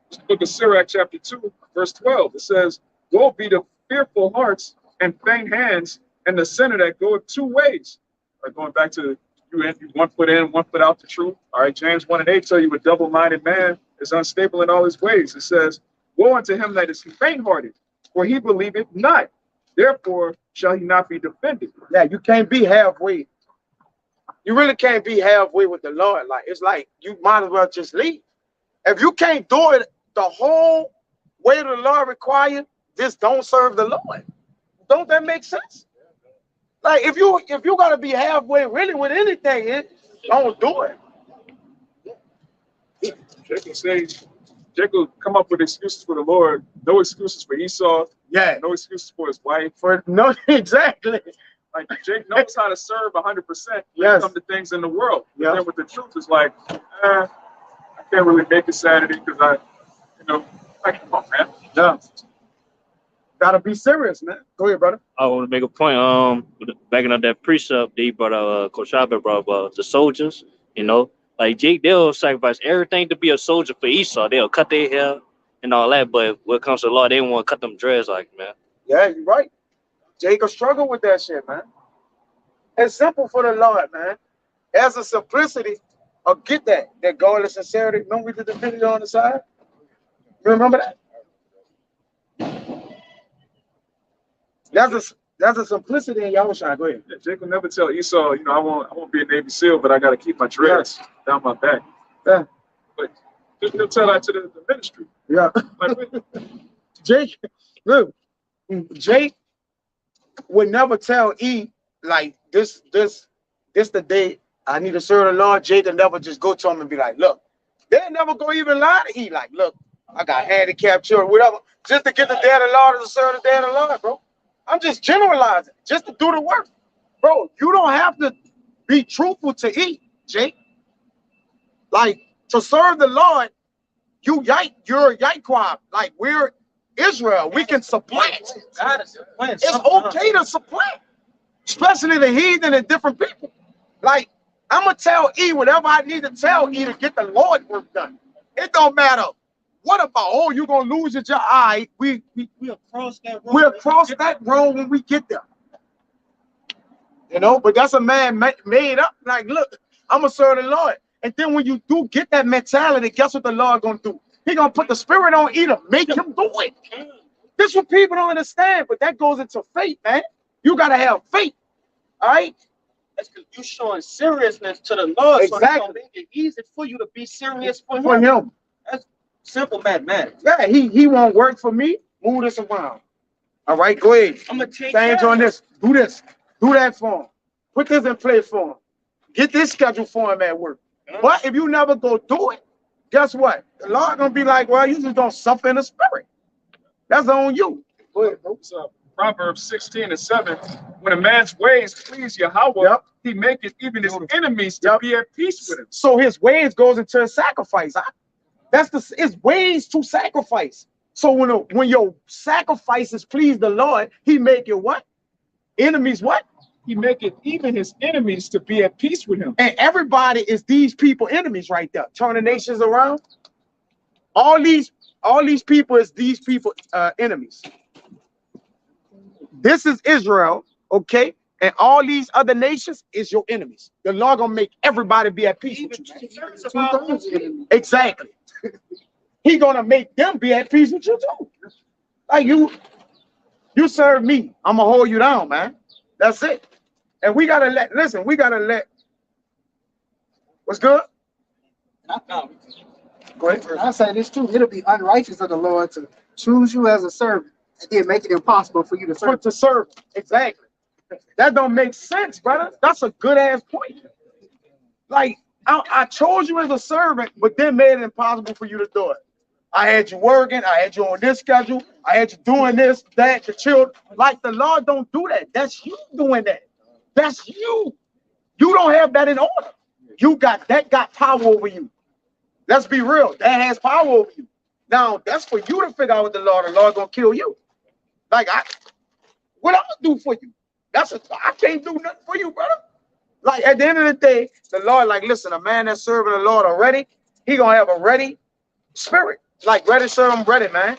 It's the book of Sirach, chapter 2, verse 12. It says, woe be the fearful hearts and faint hands and the sinner that goeth 2 ways. All right, going back to you 1 foot in, 1 foot out the truth. All right, James 1 and 8 tell you a double-minded man is unstable in all his ways. It says, woe unto him that is faint-hearted, for he believeth not, Therefore shall he not be defended. Yeah, you can't be halfway. You really can't be halfway with the Lord. Like, it's like you might as well just leave. If you can't do it the whole way the Lord required, just don't serve the Lord. Don't that make sense? Like, if you gotta be halfway really with anything, don't do it. Jacob come up with excuses for the Lord, no excuses for Esau, Yeah, no excuses for his wife. no, exactly. Like Jake knows how to serve 100% when it Yes. comes to things in the world. But Yeah. then with the truth, it's like, I can't really make it Saturday because like, come on, man. Yeah. Gotta be serious, man. Go ahead, brother. I want to make a point. Backing up that precept, they brought up, Coach Abel brought up the soldiers. Like Jake, they'll sacrifice everything to be a soldier for Esau. They'll cut their hair and all that. But when it comes to the law, they don't want to cut them dreads, like, man. Yeah, you're right. Jacob struggled with that shit, man. It's simple for the Lord, man. As a simplicity, I'll get that godless sincerity. Remember we did the video on the side? You remember that? That's a simplicity in Yahushua. Go ahead. Yeah, Jake will never tell Esau, I won't be a Navy SEAL, but I got to keep my dreads down my back. Yeah. But he'll tell that to the ministry. Yeah. Like, Jake, look, Jake would never tell E like this the day I need to serve the Lord. Jake would never just go to him and be like, look, they never go even lie to E like, look, I got handicapped children, whatever, just to get the day of the Lord to serve the day of the Lord, bro. I'm just generalizing, just to do the work. Bro, you don't have to be truthful to E, Jake. Like, to serve the Lord, you're a Yaiquab. Like, we're Israel. We can supplant. It's okay to supplant, especially the heathen and different people. Like, I'm going to tell E whatever I need to tell E to get the Lord work done. It don't matter. What about, you're going to lose your job? All right, we'll cross that road. We'll cross that road when we get there. But that's a man made up. Like, look, I'm going to serve the Lord. And then when you do get that mentality, guess what the Lord going to do? He going to put the spirit on E to make him do it. This is what people don't understand, but that goes into faith, man. You got to have faith, all right? That's because you're showing seriousness to the Lord. Exactly. So he's gonna make it easy for you to be serious for him. That's simple mathematics. Yeah, he won't work for me. Move this around. All right, go ahead. I'm gonna take Change on this. Do this. Do that for him. Put this in play for him. Get this schedule for him at work. But if you never go do it, guess what? The Lord gonna be like, well, you just don't suffer in the spirit. That's on you. Go ahead, bro. Proverbs 16:7. When a man's ways please Yahweh, he maketh even his enemies to be at peace with him. So his ways goes into a sacrifice. Huh? That's his ways to sacrifice. So when your sacrifices please the Lord, he make your what? Enemies what? He maketh even his enemies to be at peace with him. And everybody is these people enemies right there. Turn the nations around. All these people is these people enemies. This is Israel, okay? And all these other nations is your enemies. The Lord gonna make everybody be at peace with you. Exactly. He gonna make them be at peace with you too. Like you serve me, I'm gonna hold you down, man. That's it. And we gotta let what's good? Go ahead. I say this too. It'll be unrighteous of the Lord to choose you as a servant and then make it impossible for you to serve. Exactly. That don't make sense, brother. That's a good ass point. Like I chose you as a servant, but then made it impossible for you to do it. I had you working. I had you on this schedule. I had you doing this, that, the children. Like the Lord don't do that. That's you doing that. That's you. You don't have that in order. That got power over you. Let's be real. That has power over you. Now that's for you to figure out what the Lord gonna kill you. Like what I'm gonna do for you? I can't do nothing for you, brother. Like at the end of the day, the Lord, like, listen, a man that's serving the Lord already, he gonna have a ready spirit. Like ready, serve him ready, man.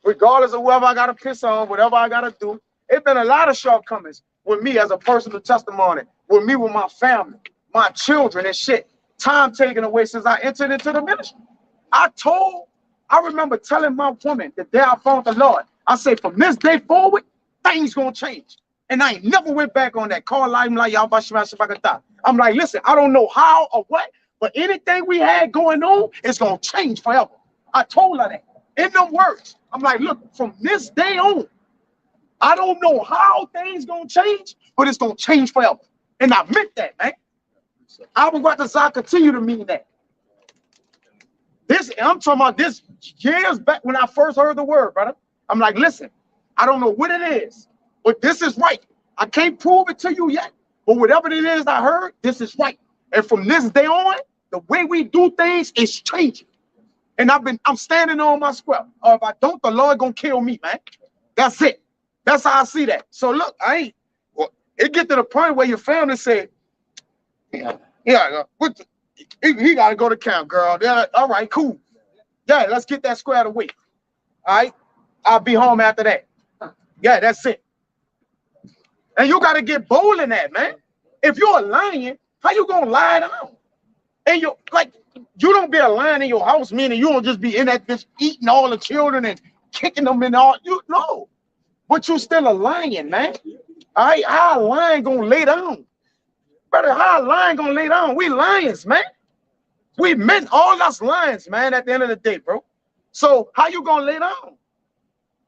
Regardless of whoever I gotta piss on, whatever I gotta do. It's been a lot of shortcomings with me as a personal testimony, with me, with my family, my children and shit. Time taken away since I entered into the ministry. I remember telling my woman the day I found the Lord, I say, from this day forward, things gonna change. And I ain't never went back on that. Call life like y'all. I'm like, listen, I don't know how or what, but anything we had going on is gonna change forever. I told her that in them words. I'm like, look, from this day on, I don't know how things gonna change, but it's gonna change forever. And I meant that, man. I would want to continue to mean that. This, I'm talking about this years back when I first heard the word, brother. I'm like, listen, I don't know what it is, but this is right. I can't prove it to you yet, but whatever it is I heard, this is right. And from this day on, the way we do things is changing. And I'm standing on my square. Or if I don't, the Lord gonna kill me, man. That's it. That's how I see that. So look, it get to the point where your family say, he gotta go to camp, girl. Yeah, all right, cool. Yeah, let's get that squared away. All right, I'll be home after that. Yeah, that's it. And you gotta get bold in that, man. If you're a lion, how you gonna lie down? And you don't be a lion in your house, meaning you don't just be in that bitch eating all the children and kicking them and all. You know, but you still a lion, man. All right, how a lion gonna lay down? Brother, how a lion gonna lay down? We lions, man. We men, all us lions, man, at the end of the day, bro. So how you gonna lay down?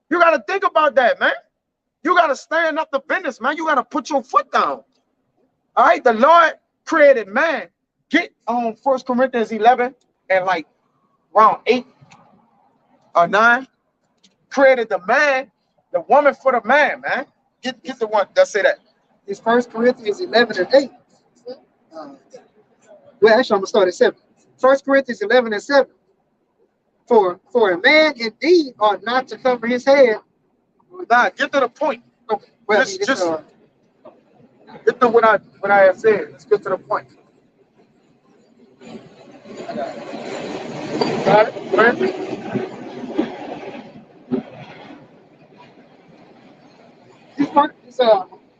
You gotta think about that, man. You gotta stand up to business, man. You gotta put your foot down. All right, the Lord created man. Get on 1 Corinthians 11 and like around 8 or 9. Created the man, the woman for the man, man. Get the one that say that. It's 1 Corinthians 11 and 8. Well, actually, I'm gonna start at 7. 1 Corinthians 11 and 7. For a man indeed ought not to cover his head. Nah, get to the point. Okay. Well, just get to what I have said. Let's get to the point. Got it? Right? It's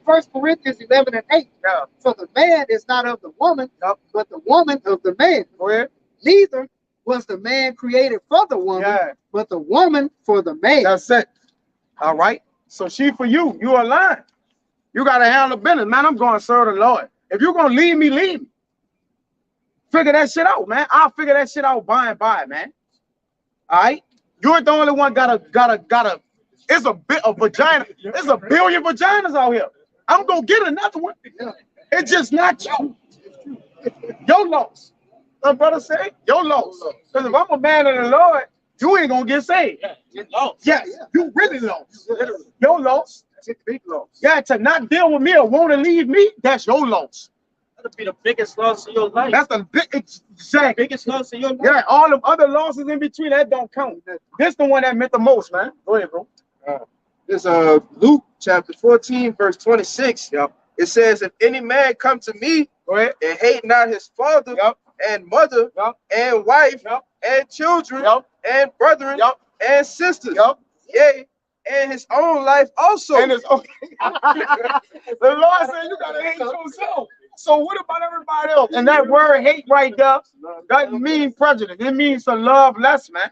1 Corinthians 11 and 8. Yeah. For the man is not of the woman, Yep. but the woman of the man. Go ahead. Neither was the man created for the woman, Yeah. but the woman for the man. That's it. All right. So she for you. You are lying. You got to handle business, man. I'm going to serve the Lord. If you're going to leave me, leave me. Figure that shit out, man. I'll figure that shit out by and by, man. All right. You're the only one got a. It's a bit of vagina. There's a billion vaginas out here. I'm gonna get another one. It's just not you. Your loss. My brother say, your loss. Because if I'm a man of the Lord, you ain't gonna get saved. Yes, you really lost. Your loss. That's a big loss. Yeah, to not deal with me or want to leave me, that's your loss. That'll be the biggest loss of your life. That's the Biggest loss of your life. Yeah, all the other losses in between, that don't count. This the one that meant the most, man. Go ahead, bro. This Luke chapter 14, verse 26. Yep. It says, if any man come to me Go ahead. and hate not his father Yep. and mother Yep. and wife Yep. and children Yep. and brethren Yep. and sisters, Yep. yea, and his own life also. And it's okay. The Lord said you gotta hate yourself. So what about everybody else? And that word hate right there doesn't mean prejudice. It means to love less, man.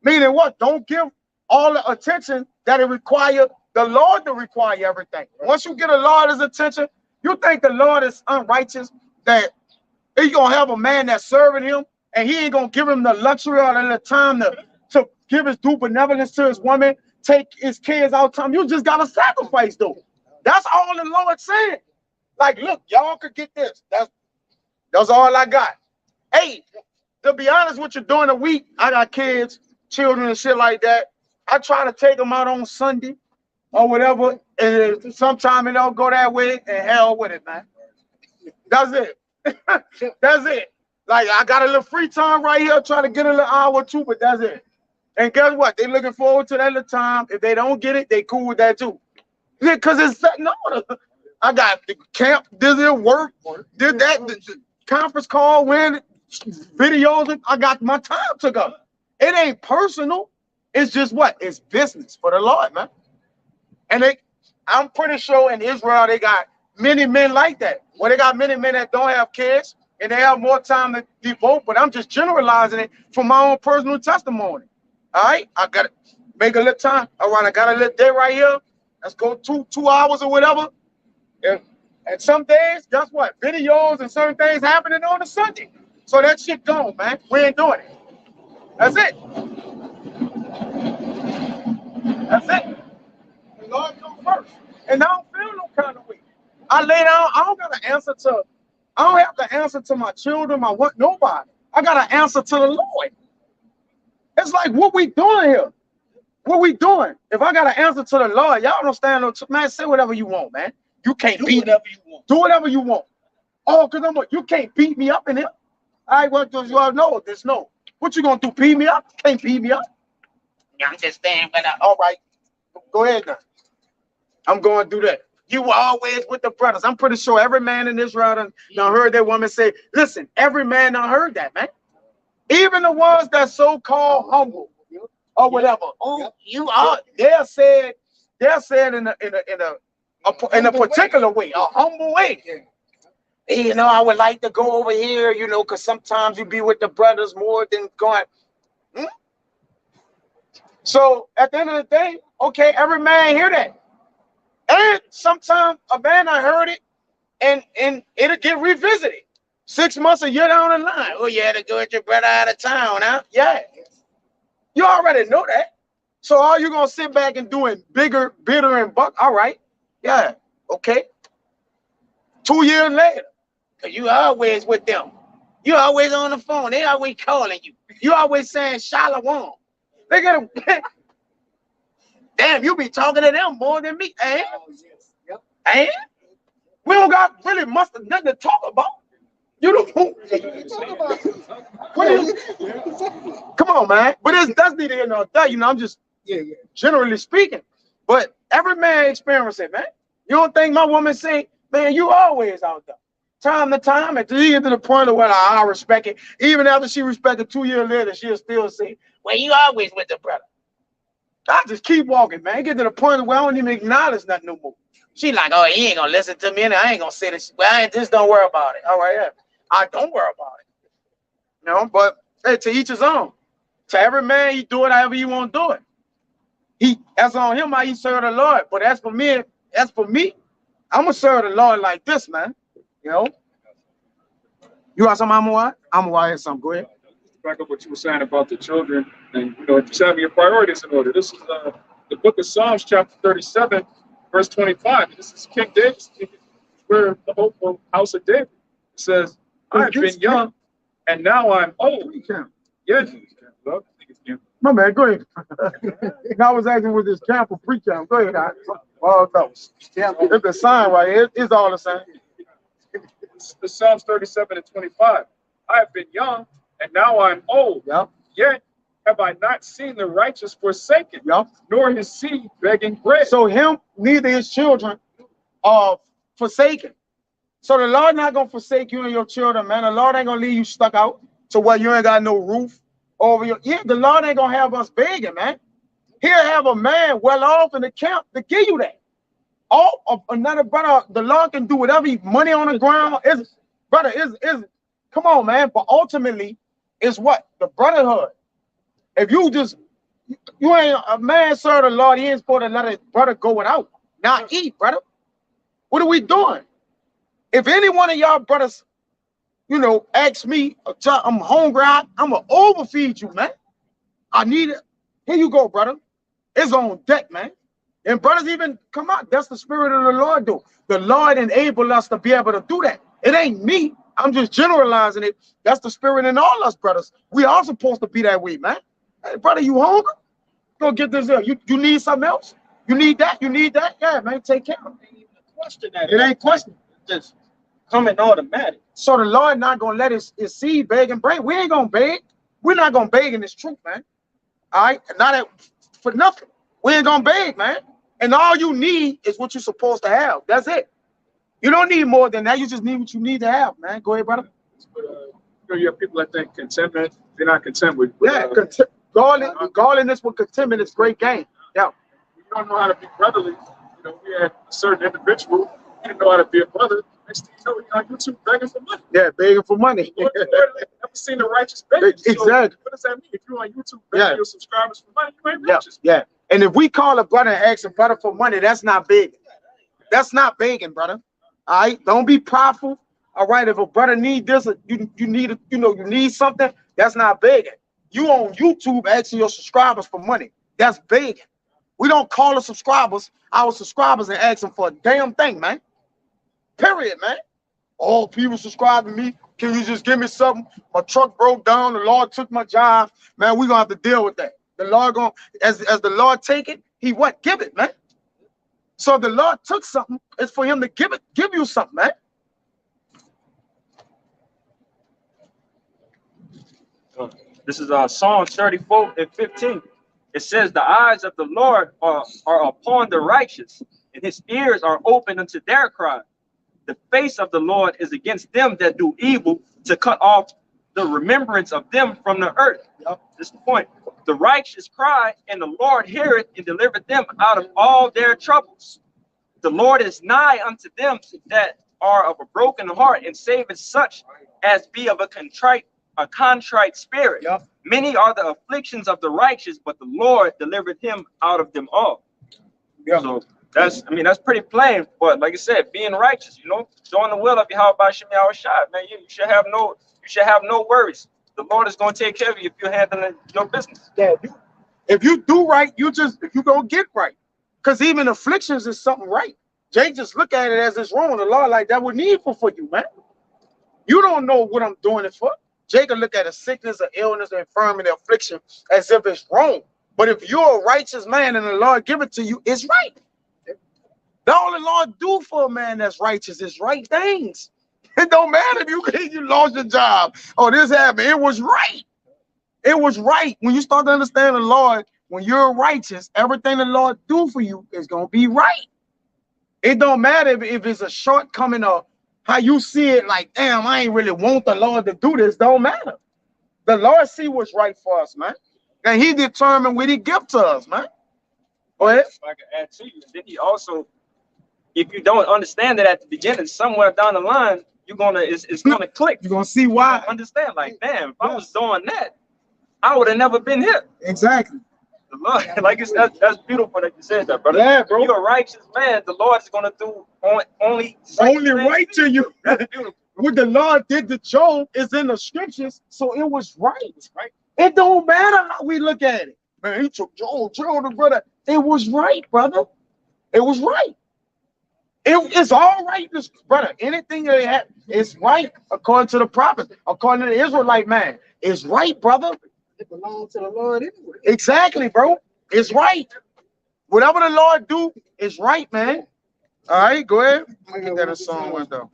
Meaning what? Don't give all the attention that it requires the Lord to require everything. Once you get a Lord's attention, you think the Lord is unrighteous, that he's gonna have a man that's serving him and he ain't gonna give him the luxury or the time to give his due benevolence to his woman, take his kids out time. You just gotta sacrifice though. That's all the Lord's saying. Like, look, y'all could get this. That's all I got. Hey, to be honest with you, during the week, I got kids, children and shit like that. I try to take them out on Sunday or whatever, and sometimes it don't go that way, and hell with it, man. That's it. That's it. Like, I got a little free time right here, trying to get a little hour or two, but that's it. And guess what? They looking forward to that little time. If they don't get it, they cool with that too. Yeah, because it's setting order. I got the camp, this is work, did that, the conference call, when videos, I got my time took up. It ain't personal. It's just what? It's business for the Lord, man. And I'm pretty sure in Israel, they got many men like that. Well, they got many men that don't have kids and they have more time to devote, but I'm just generalizing it from my own personal testimony. All right, I got to make a little time. All right, I got a little day right here. Let's go 2 hours or whatever. And some days, guess what? Videos and certain things happening on a Sunday. So that shit gone, man. We ain't doing it. That's it. That's it. The Lord comes first. And I don't feel no kind of way. I lay down, I don't have to answer to my children, nobody. I got to answer to the Lord. It's like, what we doing here? What we doing? If I got to answer to the Lord, y'all don't stand no, man, say whatever you want, man. You can't do whatever you want. Do whatever you want. Oh, because you can't beat me up in here. All right, well, you all know this, no. What you going to do, beat me up? Can't beat me up. I'm just saying, but all right. Go ahead now. I'm going to do that. You were always with the brothers. I'm pretty sure every man in Israel done heard that woman say, listen, every man done heard that, man. Even the ones that so-called humble or whatever. Oh, you are. They're said in a particular way, a humble way. You know, I would like to go over here, you know, because sometimes you be with the brothers more than going. So at the end of the day, okay, every man hear that. And sometimes a man I heard it and it'll get revisited 6 months, a year down the line. Oh, you had to go with your brother out of town, huh? Yeah. You already know that. So all you gonna sit back and doing bigger, bitter, and buck? All right. Yeah. Okay. 2 years later, because you always with them. You always on the phone. They always calling you. You always saying Shalom. They get a damn, you be talking to them more than me. And we don't got really much nothing to talk about. You don't. Come on, man. But that's neither here nor there. You know, I'm just generally speaking. But every man experience it, man. You don't think my woman say, man, you always out there. Time to time, and to the point of where I respect it. Even after she respected 2 years later, she'll still say, well, you always with the brother. I just keep walking, man. Get to the point where I don't even acknowledge nothing no more. She like, oh, he ain't gonna listen to me, and I ain't gonna say this. Well, just don't worry about it. All right, yeah. I don't worry about it. You know, but hey, to each his own. To every man, he do it however you want to do it. That's on him how he serve the Lord. But as for me, I'm gonna serve the Lord like this, man. You know. You got something, I'm gonna wire something. Go ahead. Back up what you were saying about the children, and you know, just having your priorities in order. This is the book of Psalms, chapter 37, verse 25. This is King David speaking. We're the hopeful house of David. It says, I have been young, and now I'm old. Yes. My man, go ahead. I was asking with this camp or pre-camp. Go ahead. All those. It's the sign right here. It's all the same. The Psalms 37 and 25. I have been young, and now I'm old. Yet have I not seen the righteous forsaken, nor his seed begging bread. So him, neither his children are forsaken. So the Lord not gonna forsake you and your children, man. The Lord ain't gonna leave you stuck out to where you ain't got no roof over your. Yeah, the Lord ain't gonna have us begging, man. He'll have a man well off in the camp to give you that. All of another brother, the Lord can do whatever. Money on the ground is, brother, is come on, man. But ultimately, it's what the brotherhood. If you ain't a man serve the Lord, he ain't supposed to let his brother go without, not eat, brother. What are we doing? If any one of y'all brothers, you know, ask me, I'm hungry, I'm gonna overfeed you, man. I need it. Here you go, brother. It's on deck, man. And brothers even come out. That's the spirit of the Lord, do. The Lord enabled us to be able to do that. It ain't me. I'm just generalizing it. That's the spirit in all us brothers. We are supposed to be that way, man. Hey, brother, you hungry? Go get this there. You need something else? You need that? You need that? Yeah, man, take care of it. It ain't question. Just coming automatic. So the Lord not gonna let his seed beg and break. We ain't gonna beg. We're not gonna beg in this truth, man. All right, not for nothing. We ain't gonna beg, man. And all you need is what you're supposed to have. That's it. You don't need more than that. You just need what you need to have, man. Go ahead, brother. You know, you have people that think contentment, they're not content with. Godliness with contentment is great game. Yeah. You don't know how to be brotherly. You know, we had a certain individual, he didn't know how to be a brother. Next thing you know, you're on YouTube begging for money. Yeah, begging for money. Never seen the righteous begging. Exactly. So what does that mean? If you're on YouTube begging your subscribers for money, you ain't righteous. Yeah. And if we call a brother and ask a brother for money, that's not begging. That's not begging, brother. All right, don't be prideful. All right, if a brother need this, you need you need something. That's not begging. You on YouTube asking your subscribers for money. That's begging. We don't call the subscribers, our subscribers, and ask them for a damn thing, man. Period, man. Oh, people subscribe to me. Can you just give me something? My truck broke down. The Lord took my job. Man, we're going to have to deal with that. The Lord going as the Lord take it, he what? Give it, man. So if the Lord took something, it's for him to give you something, man. This is Psalm 34:15. It says, the eyes of the Lord are upon the righteous, and his ears are open unto their cry. The face of the Lord is against them that do evil, to cut off the remembrance of them from the earth. This is the point. The righteous cry, and the Lord heareth and delivereth them out of all their troubles. The Lord is nigh unto them that are of a broken heart, and saveth such as be of a contrite spirit. Many are the afflictions of the righteous, but the Lord delivered him out of them all. So that's pretty plain. But like I said, being righteous, doing the will of Yahweh Shem Yahushua, man, you should have no worries. The Lord is going to take care of you if you're handling your business. Yeah, if you do right, you gonna get right. Because even afflictions is something right. Jay just look at it as it's wrong. The Lord like that was needful for you, man. You don't know what I'm doing it for. Jacob look at a sickness, an illness, an infirmity, affliction as if it's wrong. But if you're a righteous man and the Lord give it to you, it's right. The only Lord do for a man that's righteous is right things. It don't matter if you lost your job or this happened. It was right. It was right. When you start to understand the Lord, when you're righteous, everything the Lord do for you is going to be right. It don't matter if it's a shortcoming or how you see it, like, damn, I ain't really want the Lord to do this. Don't matter. The Lord see what's right for us, man. And he determined what he give to us, man. Go ahead. If I can add to you, then he also, if you don't understand it at the beginning, somewhere down the line, it's gonna click. You're gonna see why. Understand, like, damn, if I was doing that, I would have never been here. Exactly. The Lord, like that's beautiful that you said that, brother. Yeah, bro. If you're a righteous man, the Lord is gonna do only right to you. That's beautiful. What the Lord did to Job is in the scriptures, so it was right. Right. It don't matter how we look at it. Man, he took Job, the brother. It was right, brother. It was right. It's all right, brother. Anything that had, it's right according to the prophets, according to the Israelite man. It's right, brother. It belongs to the Lord anyway. Exactly, bro. It's right. Whatever the Lord do is right, man. All right, go ahead. Let me get that a song window.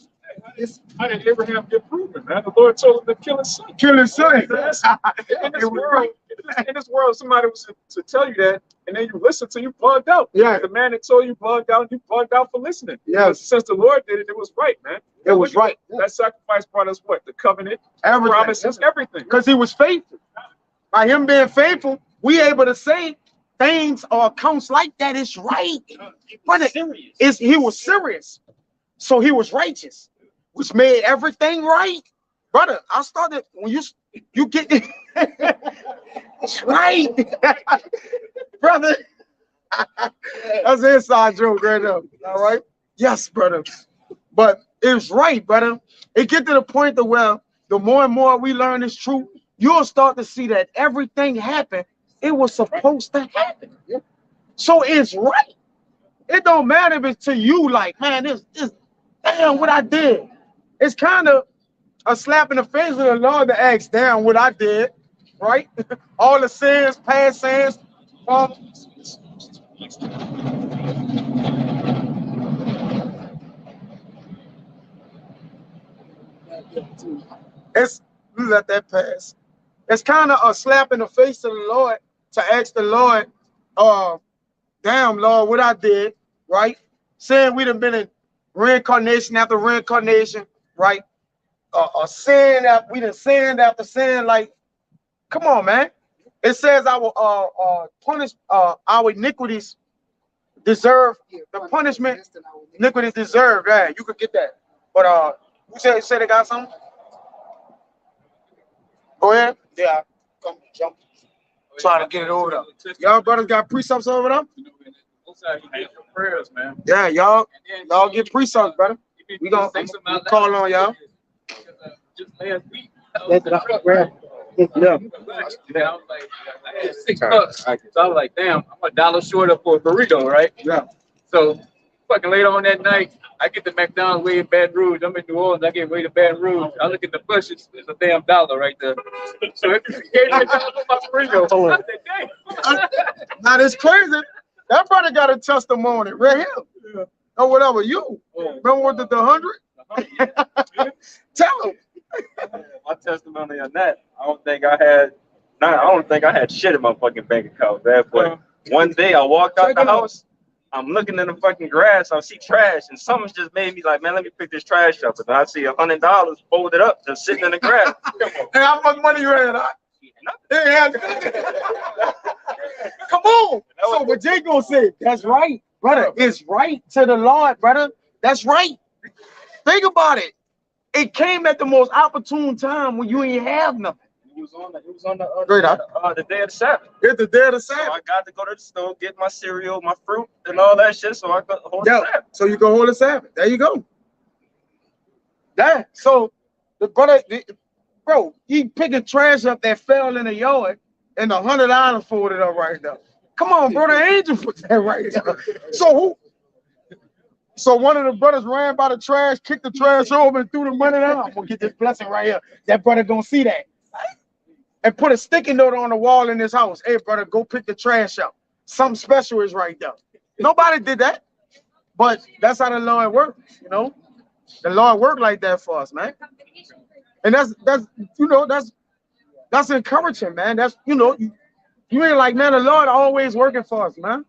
How did Abraham get proven, man? The Lord told him to kill his son. Kill his son. In this world, somebody was to tell you that, and then you listen to you bugged out. Yeah. The man that told you bugged out, you bugged out for listening. Yeah. Since the Lord did it, it was right, man. It was right. That sacrifice brought us what? The covenant, Everything. promises, everything. Because he was faithful. By him being faithful, we able to say things or accounts like that is right. But he was serious. So he was righteous, which made everything right. Brother, I started when you get it's right. Brother. That's an inside joke right now. All right. Yes, brother. But it's right, brother. It get to the point that where the more and more we learn this truth, you'll start to see that everything happened. It was supposed to happen. So it's right. It don't matter if it's to you like, man, this damn what I did. It's kind of a slap in the face of the Lord to ask, damn what I did, right? All the sins, past sins. We let that pass. It's kind of a slap in the face to the Lord to ask the Lord, damn, Lord, what I did, right? Saying we done been in reincarnation after reincarnation, right? Sin that we done sinned after sin. Like, come on, man. It says our punish our iniquities deserve the punishment. Iniquities deserve. Yeah, you could get that. But you said they got something. Go ahead. Yeah, come jump. Trying to get it over there. Y'all brothers got precepts over there? Prayers, man. Yeah, y'all get precepts, brother. We gonna call on y'all. Just last week. That's it. Yeah. I was like, I had $6. So I was like, damn, I'm $1 short up for a burrito, right? Yeah. So fucking later on that night, I get to McDonald's way in Baton Rouge. I'm in New Orleans. I get way to Baton Rouge. I look at the bushes. It's a damn $1 right there. So it gave me $1 for my burrito. I said, damn. Now it's crazy. That brother got a testimony right here. Or whatever. You remember what the 100? Tell him. My testimony on that, I don't think I had shit in my fucking bank account, man. But one day I walked out the house, I'm looking in the fucking grass, I see trash, and something just made me like, man, let me pick this trash up. And I see $100 folded up, just sitting in the grass. Hey, how much money you had? Come on. So what Jay gonna say? That's right, brother. It's right to the Lord, brother. That's right. Think about it. It came at the most opportune time when you ain't have nothing. It was on the day of the Sabbath. It's the day of the So Sabbath. I got to go to the store, get my cereal, my fruit, and all that shit, so I could hold the Sabbath. So you can hold the Sabbath. There you go. That so the brother, bro, he picking trash up that fell in the yard, and $100 folded up right there. Come on, bro, the angel put that right there. So one of the brothers ran by the trash, kicked the trash over, and threw the money down. I'm gonna get this blessing right here. That brother gonna see that. And put a sticky note on the wall in his house. Hey, brother, go pick the trash up. Something special is right there. Nobody did that. But that's how the Lord works, you know. The Lord worked like that for us, man. And that's encouraging, man. That's you ain't like, man, the Lord always working for us, man.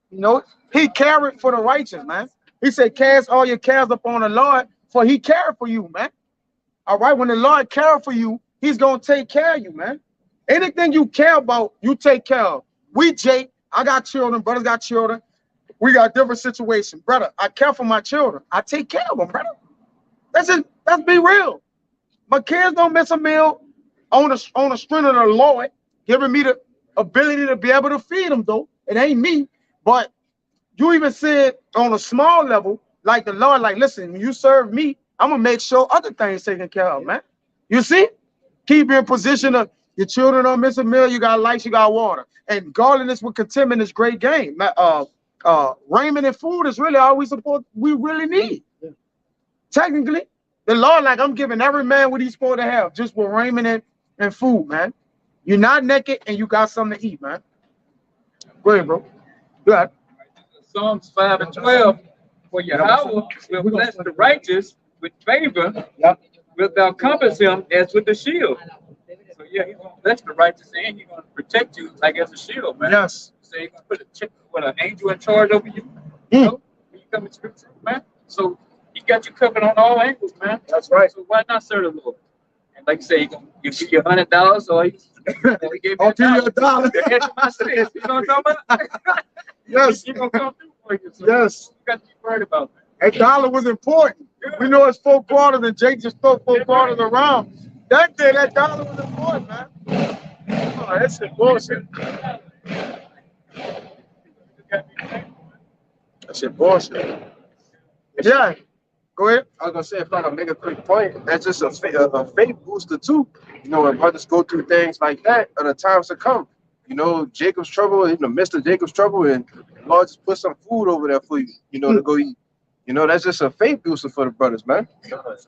You know, he cared for the righteous, man. He said, cast all your cares upon the Lord, for he cared for you, man. All right, when the Lord cared for you, he's gonna take care of you, man. Anything you care about, you take care of. Jake, I got children, brothers got children. We got different situations. Brother, I care for my children. I take care of them, brother. Let's be real. My kids don't miss a meal on the strength of the Lord, giving me the ability to be able to feed them, though. It ain't me. But you even said on a small level, like the Lord, like, listen, when you serve me, I'm going to make sure other things taken care of, man. You see? Keep you in position of your children don't miss a meal, you got lights, you got water. And godliness with contentment is great game. Raiment and food is really all we really need. Technically, the Lord, like, I'm giving every man what he's supposed to have, just with raiment and food, man. You're not naked and you got something to eat, man. Go ahead, bro. Go ahead. Psalms 5 and 12. For Yahweh will bless the righteous with favor, wilt thou compass him as with a shield. So yeah, he's gonna bless the righteous and he's gonna protect you like as a shield, man. Yes. So he's gonna put an angel in charge over you. You know, when you come into scripture, man. So he got you covered on all angles, man. That's right. So why not serve the Lord? And like you say, you give you $100, or he gave I'll give you $1. The edge of my sins. You know what I'm talking about? Yes. He's gonna come through for you. So Yes. you got to be worried about that. That dollar was important. We know it's 4 quarters, and Jake just threw 4 quarters around. That day, that dollar was important, man. Oh, that's bullshit. That's bullshit. Yeah. Go ahead. I was gonna say, if I can make a quick point, that's just a faith booster too. You know, when brothers go through things like that, at the times to come. You know, Jacob's trouble, in the midst of Jacob's trouble, and the Lord just put some food over there for you, you know, to go eat. You know, that's just a faith booster for the brothers, man.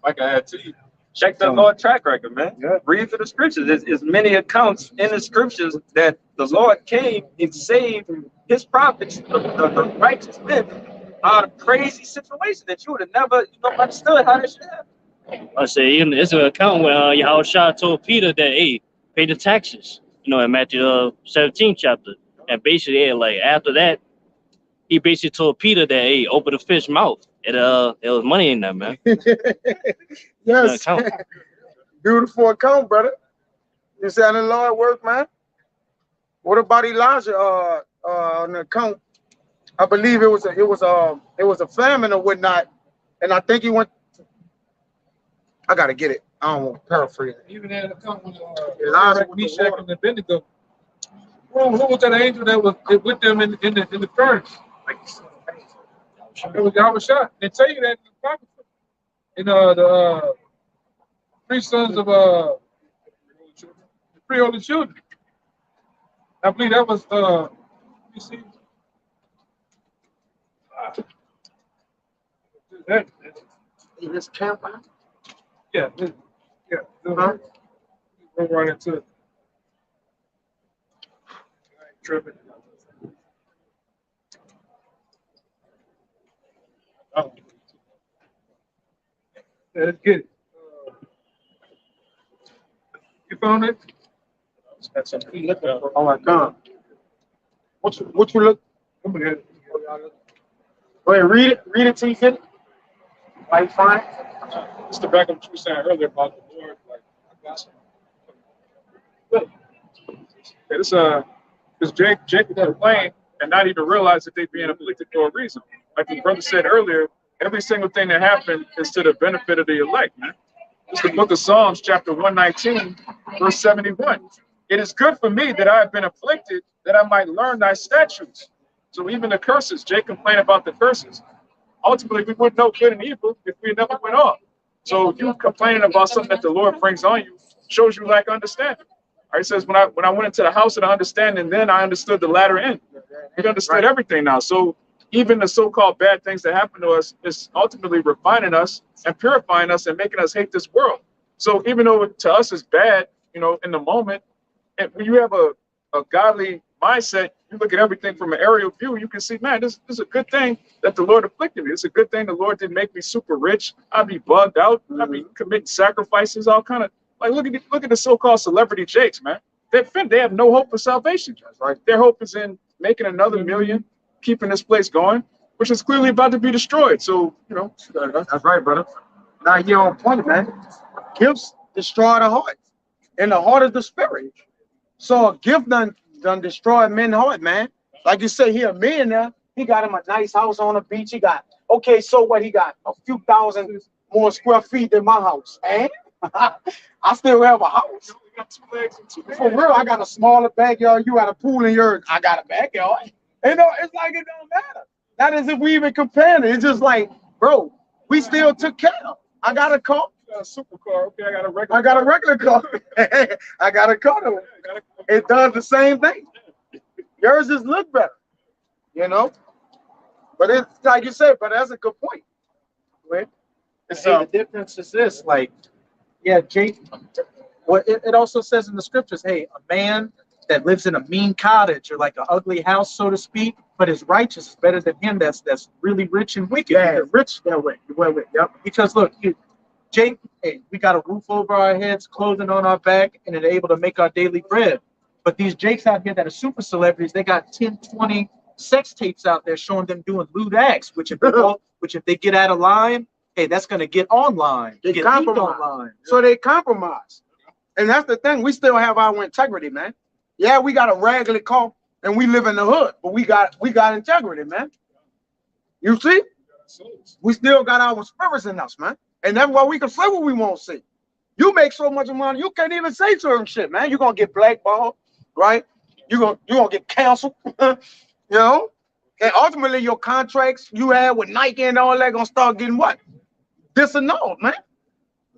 Like I had to you. Check the Lord track record, man. Yeah. Read through the scriptures. There's many accounts in the scriptures that the Lord came and saved his prophets, the righteous men, out of crazy situations that you would have never understood how this should happen. I say, even it's an account where Yahushua told Peter that, hey, pay the taxes, you know, in Matthew 17th chapter. And basically, like, after that, he basically told Peter that, hey, open the fish mouth. There was money in there, man. Yes. Beautiful account, brother. You see how the Lord work, man? What about Elijah on the account? I believe it was a famine or whatnot, and I think he went. I gotta get it. I don't want to paraphrase it. Even in the account when Elijah with the Meshach water. and Abednego Who was that angel that was with them in the furnace? It was Yahweh Shai. They tell you that in the Bible. In the three sons of the three holy children. I believe that was you see. That, In this camp, man. yeah, yeah. We'll run into it. Tripping. Oh. Yeah, let's get it. You found it? Oh my God. What you look? Come here. Go ahead, read it. Read it till you get it. Why you find it? It's the back of what you were saying earlier about the Lord. Like, I got some. Look. Yeah, this Jacob complained and not even realize that they're being afflicted for a reason. Like the brother said earlier, every single thing that happened is to the benefit of the elect, man. It's the book of Psalms, chapter 119, verse 71. It is good for me that I have been afflicted, that I might learn thy statutes. So even the curses, Jake complained about the curses. Ultimately, we wouldn't know good and evil if we never went off. So you complaining about something that the Lord brings on you shows you lack understanding. All right, it says when I went into the house of the understanding, then I understood the latter end. We understood everything now. So even the so-called bad things that happen to us is ultimately refining us and purifying us and making us hate this world. So even though to us it's bad, you know, in the moment, and when you have a godly mindset, you look at everything from an aerial view, you can see, man, this is a good thing that the Lord afflicted me. It's a good thing the Lord didn't make me super rich. I'd be bugged out. I'd be committing sacrifices, all kind of, like, look at the so-called celebrity Jakes, man. They have no hope for salvation. Right? Their hope is in making another million, keeping this place going, which is clearly about to be destroyed. So, you know. That's right, brother. Now you're on point, man. Gifts destroy the heart. And the heart is the spirit. So a gift done destroy men's heart, man. Like you say, he a millionaire. He got him a nice house on the beach. He got, okay, so what? He got a few thousand more square feet than my house. And I still have a house. For real, I got a smaller backyard. You got a pool in yours. I got a backyard. You know, it's like it don't matter. Not as if we even comparing it. It's just like, bro, we still took care of. I got a car. A supercar. Okay, I got a regular. I got a regular car. I got a car. It does the same thing. Yours just look better, you know. But it's like you said, but that's a good point. Right? The difference is this, like, yeah, Jake. Well, it also says in the scriptures, hey, a man that lives in a mean cottage or like an ugly house, so to speak, but is righteous is better than him that's really rich and wicked. Yeah, rich that way. Yep. Because look, Jake, hey, we got a roof over our heads, clothing on our back, and are able to make our daily bread. But these Jakes out here that are super celebrities, they got 10, 20 sex tapes out there showing them doing lewd acts, which if they get out of line, hey, that's gonna get online. They get compromise. Online. So they compromise. And that's the thing. We still have our integrity, man. Yeah, we got a raggedy car and we live in the hood, but we got integrity, man. You see? We still got our spirits in us, man. And that's why we can say what we want to say. You make so much money, you can't even say certain shit, man. You're gonna get blackballed, right? You're gonna get canceled, you know? And ultimately your contracts you had with Nike and all that gonna start getting what? Disannulled, man.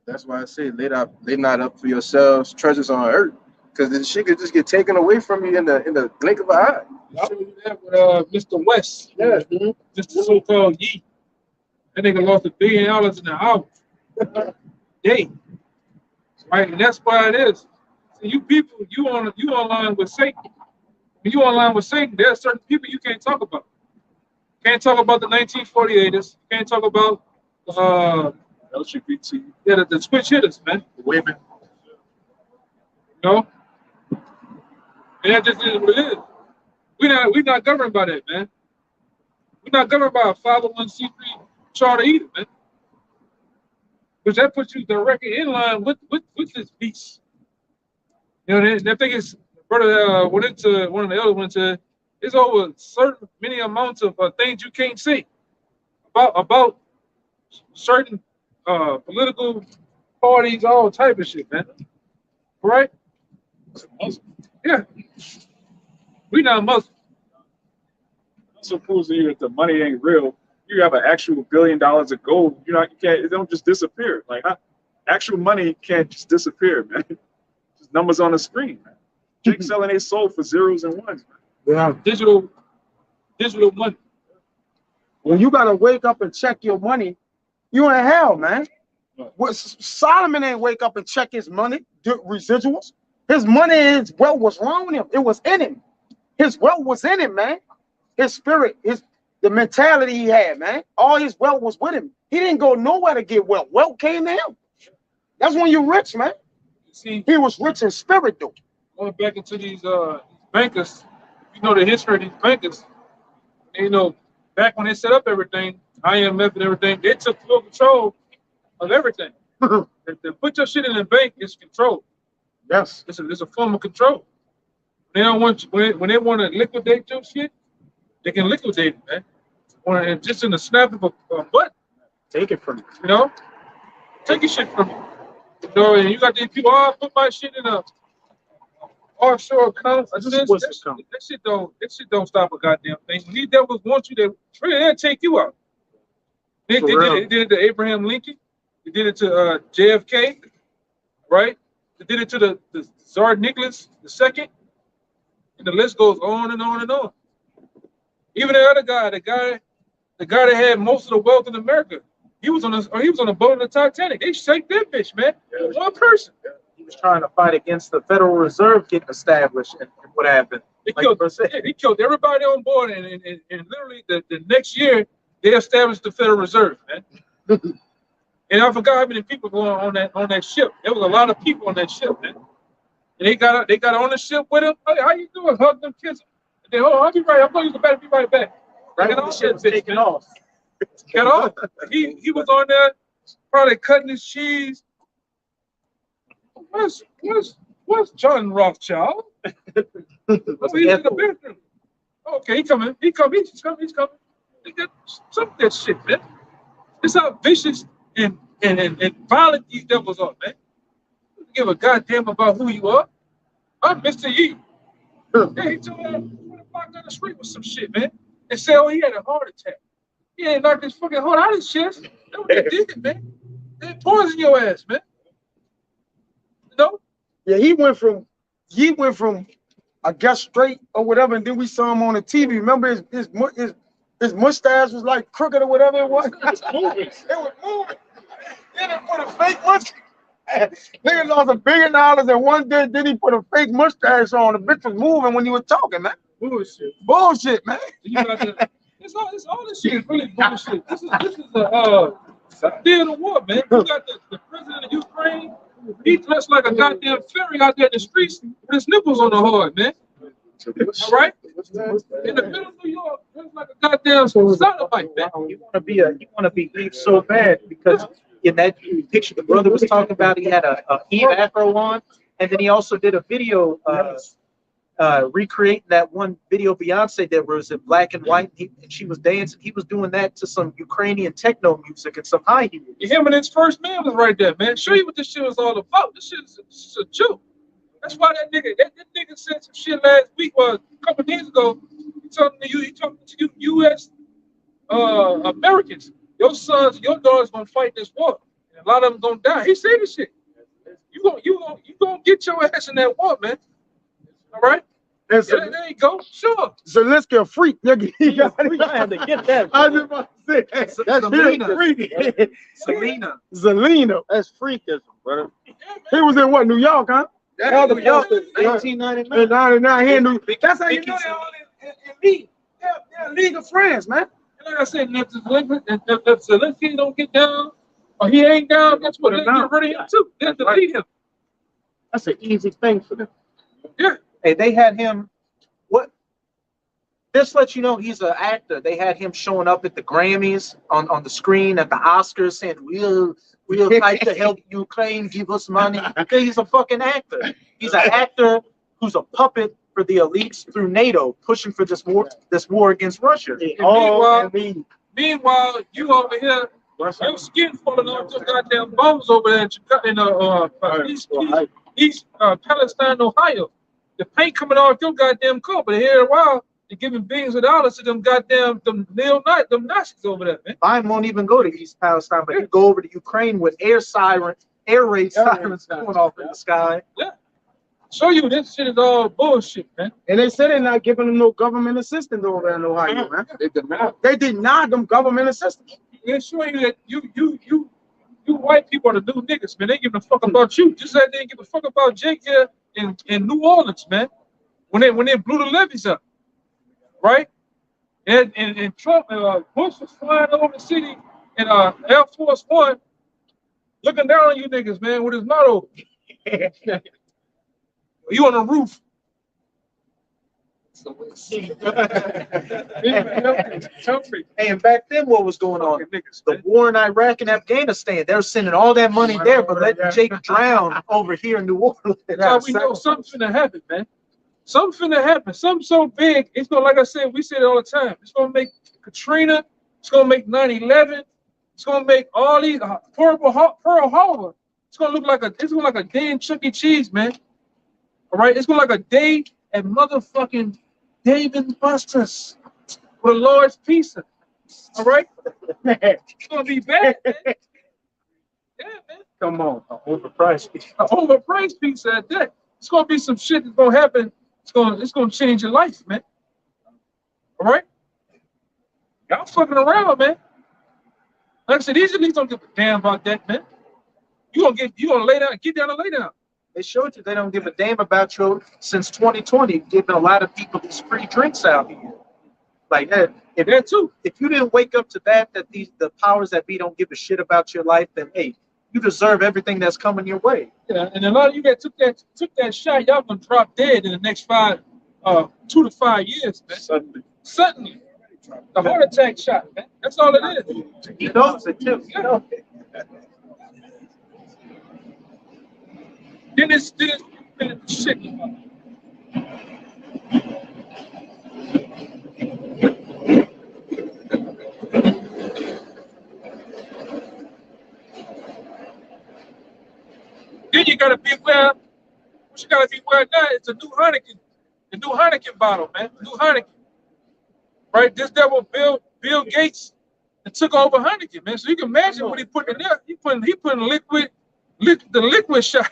That's why I say lay not up for yourselves treasures on earth, because this shit could just get taken away from you in the blink of an eye. I showed you that with Mr. West. Yeah. Just the so-called Yeet. That nigga lost $1 billion in an hour. Day. Right, and that's why it is. So you people, you online with Satan. When you online with Satan, there are certain people you can't talk about. Can't talk about the 1948ers. Can't talk about LGBT. Yeah, the switch hitters, man. Women. You know? And that just is what it is. We're not governed by that, man. We're not governed by a 501c3 charter either, man. Because that puts you directly in line with this beast. You know, that thing is, brother went into one of the elders went into, it's over certain many amounts of things you can't see about certain political parties, all type of shit, man. Right? Yeah. We not Muslim. So proves to you that the money ain't real. You have an actual $1 billion of gold. You can't. It don't just disappear. Like actual money can't just disappear, man. Just numbers on the screen, man. Jake selling their soul for zeros and ones, man. Yeah. Digital money. When you gotta wake up and check your money, you in hell, man. What Solomon ain't wake up and check his money, residuals. His money, his wealth was wrong with him. It was in him. His wealth was in him, man. His spirit, the mentality he had, man. All his wealth was with him. He didn't go nowhere to get wealth. Wealth came to him. That's when you're rich, man. See, he was rich in spirit, though. Going back into these bankers, you know the history of these bankers. You know, back when they set up everything, IMF and everything, they took full control of everything. If they put your shit in the bank, it's control. Yes. It's a form of control. They don't want you, when they want to liquidate your shit, they can liquidate it, man. Just in the snap of a button. Take it from you. You know? Take your shit from you. You know, and you got these people, put my shit in a offshore account. That shit don't stop a goddamn thing. These devils want you to they'll take you out. They did it to Abraham Lincoln. They did it to JFK, right? They did it to the Tsar Nicholas II. And the list goes on and on and on. Even the other guy, the guy that had most of the wealth in America, he was on a boat in the Titanic. They shake that bitch, man. Yeah. One person. Yeah. He was trying to fight against the Federal Reserve getting established, and what happened? He killed everybody on board, and literally the next year they established the Federal Reserve, man. And I forgot how many people were on that ship. There was a lot of people on that ship, man. And they got on the ship with him. Hey, how you doing? Hug them, kiss them. And they, I'll be right. I'm going to use the battery. Be right back. Right when the ship was taking off. Got off. He was on there, probably cutting his cheese. Where's John Rothschild? He's in the bathroom. Okay, he's coming. He's coming. They got some of that shit, man. It's how vicious and violent these devils are, man. You give a goddamn about who you are. I'm Mr. Yi. Yeah, he told me to walk down the street with some shit, man. And say, oh, he had a heart attack. He ain't knocked his fucking heart out of his chest. That's what they did, man. They poison your ass, man. You know? Yeah, he went from I guess straight or whatever, and then we saw him on the TV. Remember his mustache was like crooked or whatever it was. It was moving. Then he put a fake mustache. Nigga lost $1 billion in one day. Then he put a fake mustache on. The bitch was moving when he was talking, man. Bullshit, man. It's all this shit is really bullshit. This is a day of the war, man. You got the president of Ukraine. He dressed like a goddamn fairy out there in the streets with his nipples on the hard, man. All right? In the middle of New York, dressed like a goddamn sodomite, man. You want to be beef so bad because in that picture the brother was talking about, he had a Eve afro on, and then he also did a video recreating that one video Beyonce did where it was in black and white, and she was dancing. He was doing that to some Ukrainian techno music and some high heels. Him and his first man was right there, man. Show you what this shit was all about. This is a joke. That's why that nigga said some shit last week, a couple of days ago. He talking to you U.S. Americans. Your sons, your daughters gonna fight this war, and a lot of them gonna die. He said this shit. You gonna get your ass in that war, man. All right. Yeah, there you go. Sure. Zelensky a freak, nigga. I had to get that. I was about to say that's Zelina. That's freakism, brother. He was in what, New York, huh? Yeah, New York, 1999. 99 here in New York. That's how you know they're all in league. They're a league of friends, man. Like I said, if Zelensky don't get down, or he ain't down, that's what they'll get rid of him too. They'll delete him. That's an easy thing for them. Yeah. Hey, they had him. What? This lets you know he's an actor. They had him showing up at the Grammys on the screen at the Oscars saying, "We'll fight to help Ukraine. Give us money." Okay, he's a fucking actor. He's an actor who's a puppet for the elites through NATO, pushing for this war against Russia. Meanwhile, you over here, your skin falling off your goddamn bones over there in East Palestine, Ohio. the paint coming off your goddamn car, but here in a while, they're giving billions of dollars to them goddamn them Nazis over there, man. Mine won't even go to East Palestine, but you go over to Ukraine with air raid sirens going off in the sky. Yeah. Show you this shit is all bullshit, man. And they said they're not giving them no government assistance over there in Ohio, man. They denied them government assistance. They're showing you that you white people are the new niggas, man. They give a fuck about you. Just like they didn't give a fuck about Jake here in New Orleans, man. When they blew the levees up, right? And Trump Bush was flying over the city in Air Force One, looking down on you niggas, man, with his mouth open. You on the roof. Hey, and back then, what was going on? The war in Iraq and Afghanistan. They're sending all that money there, but letting Jake drown over here in New Orleans. That's how we know something's gonna happen, man. Something finna happen. Something so big, it's gonna, like I said, we say it all the time. It's gonna make Katrina. It's gonna make 9/11. It's gonna make all these Pearl Harbor. It's gonna look like a day in Chuck E. Cheese, man. All right, it's gonna look like a day at motherfucking Dave and Buster's with a large pizza. All right, it's gonna be bad, man. Yeah, man. Come on, overpriced pizza. Overpriced pizza at that. It's gonna be some shit that's gonna happen. It's gonna change your life, man. All right, y'all fucking around, man. Like I said, these elites don't give a damn about that, man. You gonna lay down, get down and lay down. They showed you they don't give a damn about you since 2020, giving a lot of people these free drinks out here. Like that. If you didn't wake up to that the powers that be don't give a shit about your life, then hey, you deserve everything that's coming your way. Yeah, and a lot of you that took that shot, y'all gonna drop dead in the next 2 to 5 years, man. Suddenly. The heart attack shot, man. That's all it is. You know, it's a tip. You know. Then it's shit. Then you gotta beware. What you gotta beware now is the new Heineken bottle, man. New Heineken. Right? This devil Bill Gates and took over Heineken, man. So you can imagine what he put in there. He put the liquid shot.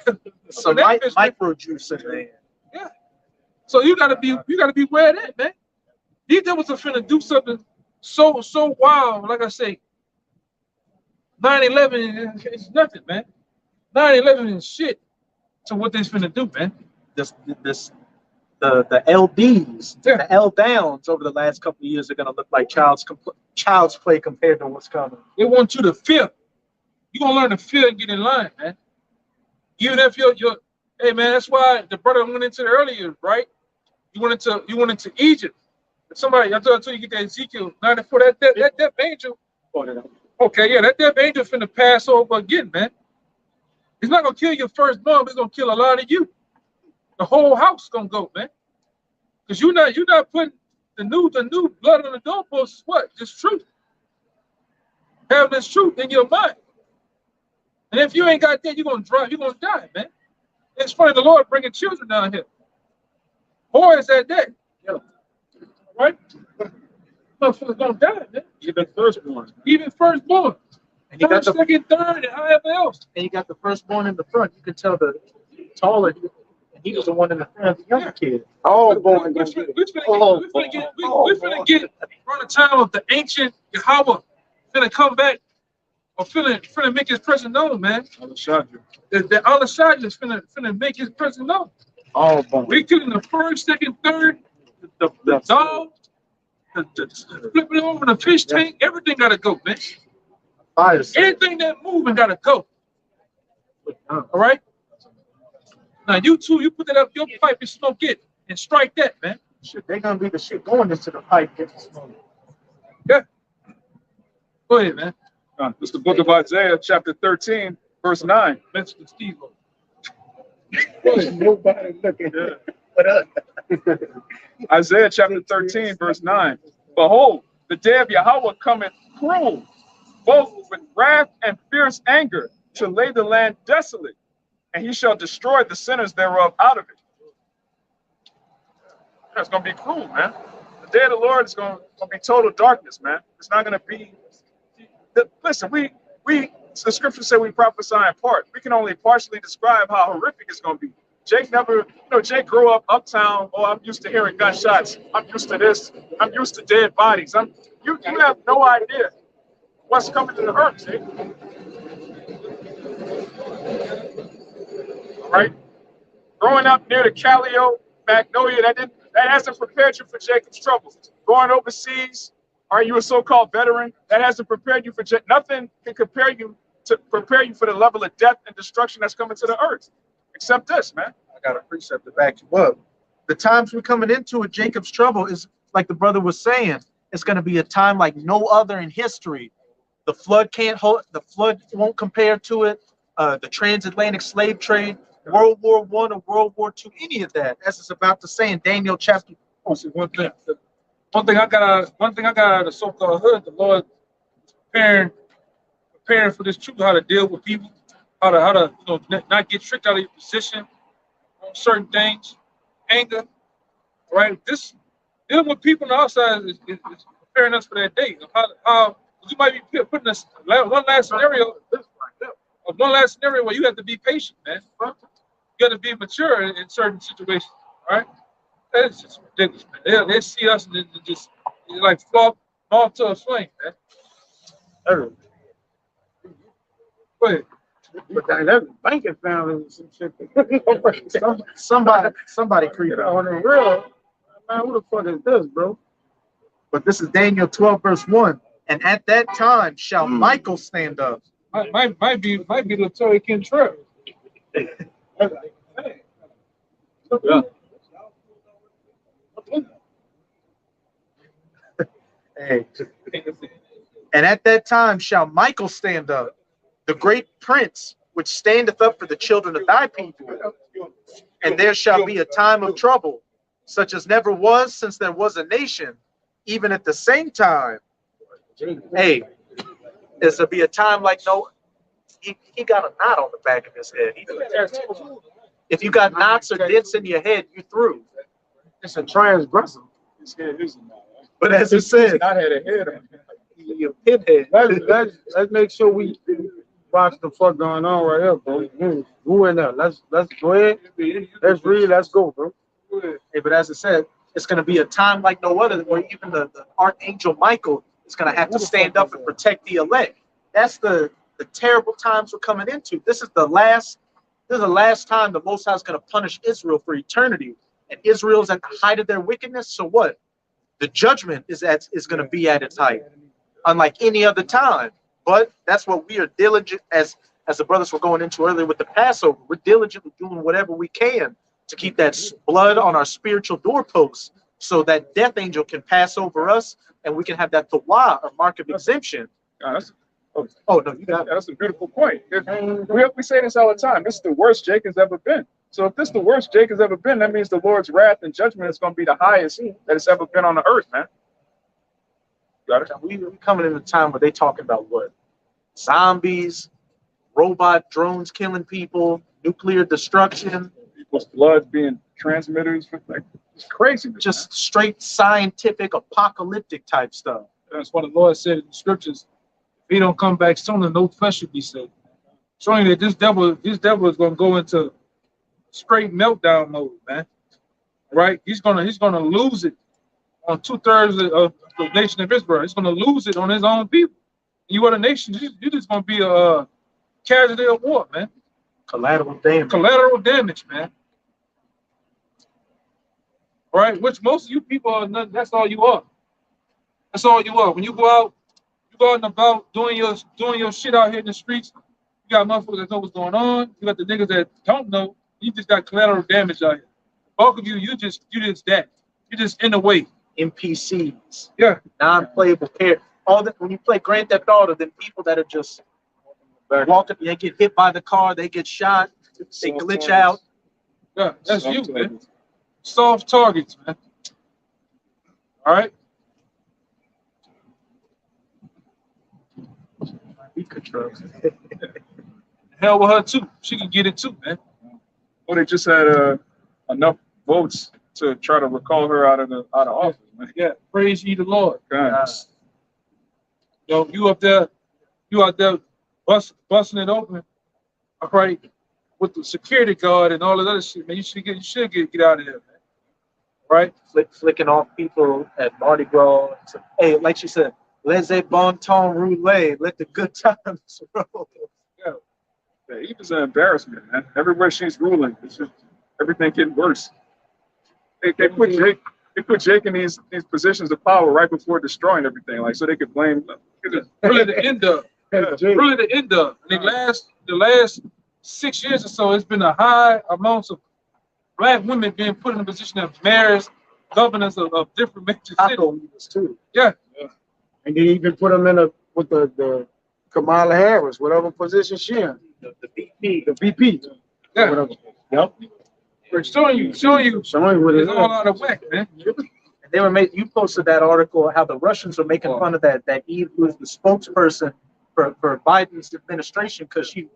Some micro juice in there. Yeah. So you gotta be aware of that, man. These devils are finna do something so wild. Like I say, 9/11 is nothing, man. 9/11 is shit to what they're finna do, man. The LDs, the L downs over the last couple of years are gonna look like child's play compared to what's coming. They want you to fear. You gonna learn to fear and get in line, man. Even if you're hey man, that's why the brother went into earlier, right? You went into Egypt. If somebody, I told you get that Ezekiel 94, that death angel. Okay, yeah, that death angel finna pass over again, man. He's not gonna kill your firstborn, he's gonna kill a lot of you. The whole house gonna go, man. Cause you're not putting the new blood on the doorpost. What? Just truth. Have this truth in your mind. And if you ain't got that, you're gonna die, man. It's funny, the Lord bringing children down here. Boys at that. Yeah. Right? Motherfuckers gonna die, man. Even firstborn. And you got the second, third, and however else. And you got the firstborn in the front. You can tell the taller. He was the one in the front, the younger kid. Oh, boy. We're finna get around the time of the ancient Yahweh. Finna come back or finna make his presence known, man. The Al-Ashad is finna make his presence known. Oh, boy. We're killing the first, second, third, the dog, the flipping over the fish tank. Everything gotta go, man. Anything that moving gotta go. All right. Now you put that up your pipe and smoke it and strike that, man. Shit, they're gonna be the shit going into the pipe. Yeah. Go ahead, man. It's the book of Isaiah, chapter 13, verse 9. Mr. Steve. Nobody looking. Yeah. Isaiah chapter 13, verse 9. Behold, the day of Yahweh cometh cruel, both with wrath and fierce anger, to lay the land desolate, and he shall destroy the sinners thereof out of it. It's gonna be cruel, man. The day of the Lord is gonna be total darkness, man. It's not gonna be. Listen, the scriptures say we prophesy in part. We can only partially describe how horrific it's gonna be. Jake never, Jake grew up uptown. Oh, I'm used to hearing gunshots. I'm used to this. I'm used to dead bodies. You have no idea what's coming to the earth, Jake. All right? Growing up near the Callio, Magnolia, that hasn't prepared you for Jacob's troubles. Going overseas, are you a so-called veteran? That hasn't prepared you for nothing can prepare you for the level of death and destruction that's coming to the earth. Except this, man. I got a precept to back you up. The times we're coming into with Jacob's trouble is like the brother was saying. It's going to be a time like no other in history. The flood can't hold. The flood won't compare to it. The transatlantic slave trade, World War I or World War II, any of that. As it's about to say in Daniel chapter. Oh, see, one thing I got out of the so-called hood. The Lord preparing for this truth, how to deal with people, how to not get tricked out of your position on certain things, anger, right? This dealing with people on the outside is preparing us for that day. How you might be putting us one last scenario where you have to be patient, man. You got to be mature in certain situations, right? That's just ridiculous, man. They see us and they just like fall off to a flame, man. Go ahead. But that's banking family and some shit. Somebody creeping. On the real, man, who the fuck is this, bro? But this is Daniel 12, verse 1. And at that time shall Michael stand up. Might be Latoya Kentrell. Hey. And at that time shall Michael stand up, the great prince, which standeth up for the children of thy people. And there shall be a time of trouble, such as never was since there was a nation, even at the same time. Hey, there's to be a time like no. He got a knot on the back of his head. If you got knots or dents in your head, you through. It's a transgressor. But as it said, I had a head on. your pinhead. Let's make sure we watch the fuck going on right here, bro. Who in there? Let's go ahead. Let's read. Let's go, bro. Hey, but as it said, it's going to be a time like no other, where even the archangel Michael is going to have to stand up and protect the elect. That's the terrible times we're coming into. This is the last time the Most High is going to punish Israel for eternity, and Israel's at the height of their wickedness. So what? The judgment is going to be at its height, unlike any other time. But that's what we are diligent, as the brothers were going into earlier with the Passover. We're diligently doing whatever we can to keep that blood on our spiritual doorposts, so that death angel can pass over us, and we can have that tawah, or mark of exemption. Oh no, you got it. That's a beautiful point. We say this all the time. This is the worst Jake has ever been. So if this is the worst Jake has ever been, that means the Lord's wrath and judgment is going to be the highest that it's ever been on the earth, man. Got it? We coming in a time where they talking about what? Zombies, robot drones killing people, nuclear destruction. People's blood being transmitters. It's crazy. Just straight scientific, apocalyptic type stuff. That's what the Lord said in the scriptures. If he don't come back sooner, no flesh should be saved. Showing that this devil is going to go into straight meltdown mode, man. Right? He's gonna lose it on 2/3 of the nation of Israel. He's gonna lose it on his own people. You are the nation. You're just gonna be a casualty of war, man. Collateral damage. Collateral damage, man. Right? Which most of you people are not, that's all you are. That's all you are. When you go out and about doing your shit out here in the streets, you got motherfuckers that know what's going on. You got the niggas that don't know. You just got collateral damage out here. Bulk of you just that. You're just in the way. NPCs. Yeah. Non-playable characters. All that when you play Grand Theft Auto, then people that are just walking, they get hit by the car, they get shot, they glitch out. Yeah, that's you, man. Soft targets, man. All right. Hell with her too. She can get it too, man. Well, they just had enough votes to try to recall her out of office, man. Yeah, praise ye the Lord. God. Yo, you out there busting it open, all right, with the security guard and all of that other shit, man. You should get out of there, man. Right? Flicking off people at Mardi Gras. Hey, like she said, laissez bon temps rouler. Let the good times roll. Yeah, Eva's an embarrassment, man. Everywhere she's ruling, it's just everything getting worse. They put Jake in these positions of power right before destroying everything, like so they could blame. Really the end of. Really the end of. I mean, the last 6 years or so, it's been a high amounts of black women being put in a position of mayors, governors of different major cities too. Yeah. And they even put them in with the Kamala Harris, whatever position she in. The VP. Yeah. Whatever. Yep. We're showing you what it's all out of whack, man. They were you posted that article how the Russians are making fun of that Eve, who is the spokesperson for Biden's administration, because she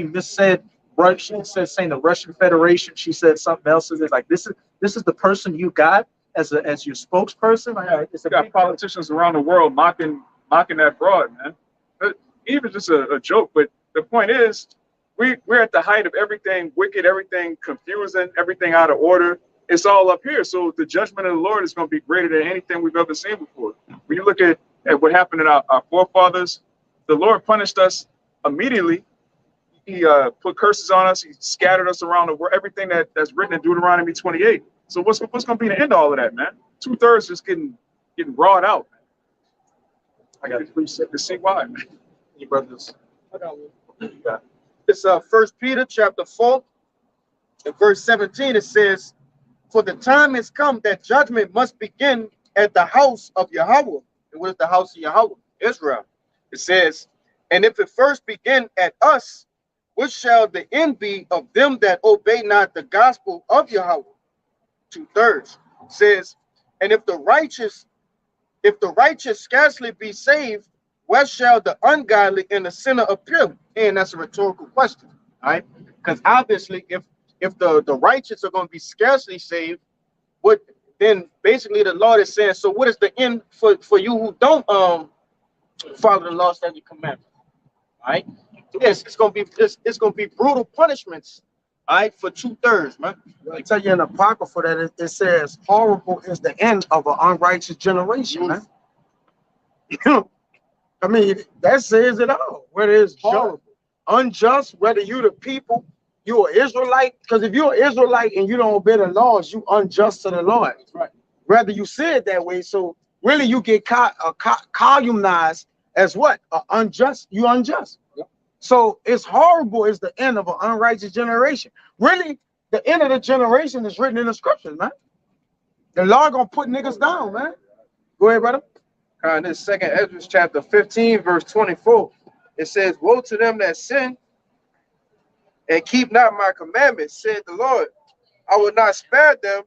missaid right. She said saying the Russian Federation. She said something else. It's like this is the person you got as your spokesperson. Like, it's You got politicians around the world mocking that broad, man. But even just a joke, but the point is, we're at the height of everything wicked, everything confusing, everything out of order. It's all up here. So the judgment of the Lord is going to be greater than anything we've ever seen before. When you look at what happened in our forefathers, the Lord punished us immediately. He put curses on us. He scattered us around the world. Everything that's written in Deuteronomy 28. So what's going to be the end of all of that, man? 2/3 just getting rawed out. I got to see why, man. You brothers. I got one. It's 1 Peter chapter 4, and verse 17. It says, "For the time has come that judgment must begin at the house of Yahweh." And what is the house of Yahweh? Israel. It says, "And if it first begin at us, what shall the end be of them that obey not the gospel of Yahweh?" 2/3 says, "And if the righteous scarcely be saved, where shall the ungodly and the sinner appear?" And that's a rhetorical question, all right? Because obviously, if the righteous are going to be scarcely saved, what then basically the Lord is saying, so what is the end for you who don't follow the law, statute, commandment? All right? Yes, it's gonna be brutal punishments, all right, for 2/3, man. I tell you in the Apocrypha that it says horrible is the end of an unrighteous generation, man. I mean, that says it all. Whether it's horrible, unjust, whether you the people, you an Israelite, because if you're an Israelite and you don't obey the laws, you unjust to the Lord. Right. Rather you say it that way, so really you get columnized as what? Unjust. You unjust. Yep. So it's horrible is the end of an unrighteous generation. Really, the end of the generation is written in the scriptures, man. The Lord gonna put niggas down, man. Go ahead, brother. This 2nd Ezra chapter 15, verse 24. It says, "Woe to them that sin and keep not my commandments, said the Lord. I will not spare them.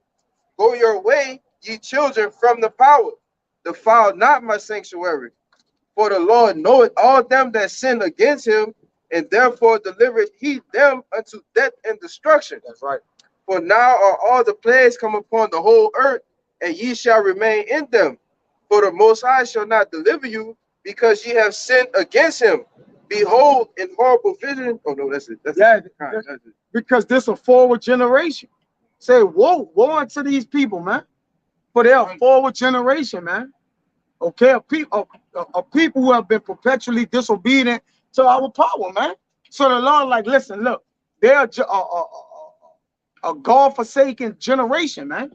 Go your way, ye children, from the power. Defile not my sanctuary. For the Lord knoweth all them that sin against him, and therefore delivereth he them unto death and destruction." That's right. "For now are all the plagues come upon the whole earth, and ye shall remain in them. For the Most High shall not deliver you, because ye have sinned against him. Behold, in horrible vision." Oh no, that's it. That's it. Because this a forward generation. Say, woe unto these people, man. For they're a forward generation, man. Okay, a people who have been perpetually disobedient to our power, man. So the Lord, like, listen, look, they're a God-forsaken generation, man.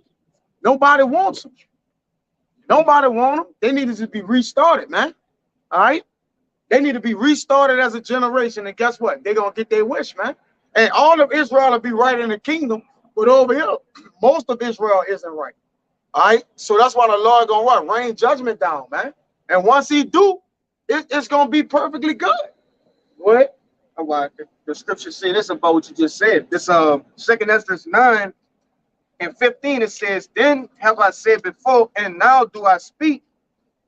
Nobody wants them. Nobody want them. They needed to be restarted, man. All right? They need to be restarted as a generation. And guess what? They're going to get their wish, man. And all of Israel will be right in the kingdom. But over here, most of Israel isn't right. All right? So that's why the Lord going to what? Rain judgment down, man. And once he do, it's going to be perfectly good. What? All right. The scripture say this about what you just said. This 2nd Ezra 9 and 15, it says, "Then have I said before, and now do I speak,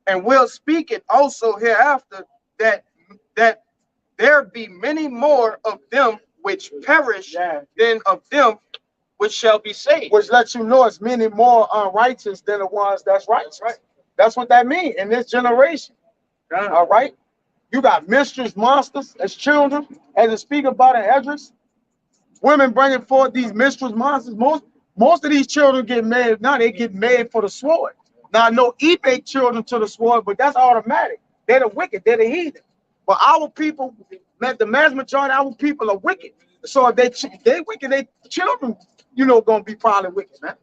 and will speak it also hereafter, that there be many more of them which perish than of them which shall be saved. Which lets you know it's many more unrighteous than the ones that's righteous. Right. That's what that means in this generation. All right. You got mistress monsters as children, as it speak about in Esdras. Women bringing forth these mistress monsters. Most of these children get married now. They get married for the sword. Now I know eBay children to the sword, but that's automatic. They're the wicked. They're the heathen. But our people, the mass majority of our people are wicked. So if they wicked, they children, you know, gonna be probably wicked, man.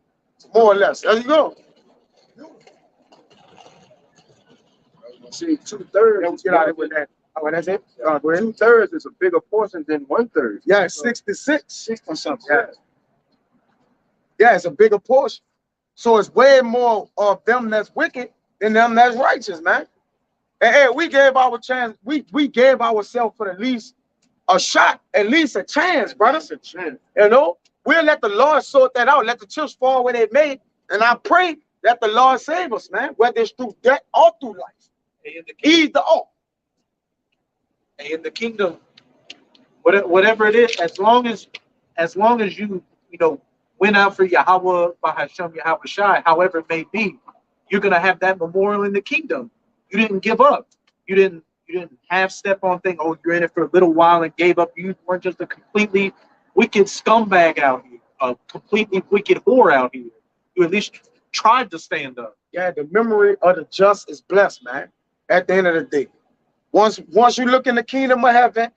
More or less. There you go. See, 2/3. Get out of with that. Oh, that's it. 2/3 is a bigger portion than 1/3. Yeah, it's 66 or something. Yeah. Yeah, it's a bigger portion. So it's way more of them that's wicked than them that's righteous, man. And hey, we gave our chance. We gave ourselves for at least a shot, at least a chance, brothers. A chance. You know, we'll let the Lord sort that out. Let the chips fall where they may. And I pray that the Lord save us, man, whether it's through death or through life. Either or. In the kingdom, whatever it is, as long as you know went out for Yahweh, Bahashem, Yahweh Shai, however it may be, you're gonna have that memorial in the kingdom. You didn't give up. You didn't half step on thing. Oh, you're in it for a little while and gave up. You weren't just a completely wicked scumbag out here, a completely wicked whore out here. You at least tried to stand up. Yeah, the memory of the just is blessed, man. At the end of the day, once you look in the kingdom of heaven,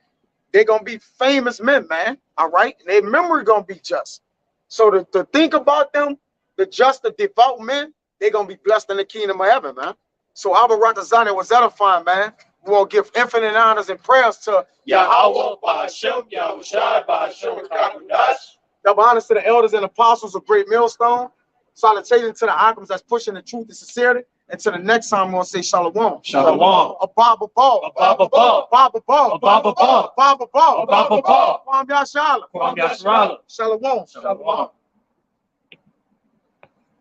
they're gonna be famous men, man. All right, and their memory gonna be just. So to think about them, the just, the devout men, they're gonna be blessed in the kingdom of heaven, man. So our Ratazana was edifying, man. We will give infinite honors and prayers to Yahweh, Bahashem, Yahushua, Bahashem, Kakudash. Double honors to the elders and apostles of Great Millstone. Salutations to the Akims that's pushing the truth and sincerity. And to the next time, I'm going to say Shalom. Shalom. Ababa Ball. Ababa Ball. Ababa Ball. Ababa Ball. Ababa Ball. Ababa Ball. Kwam Yashala. Kwam Yashala. Shalom. Shalom.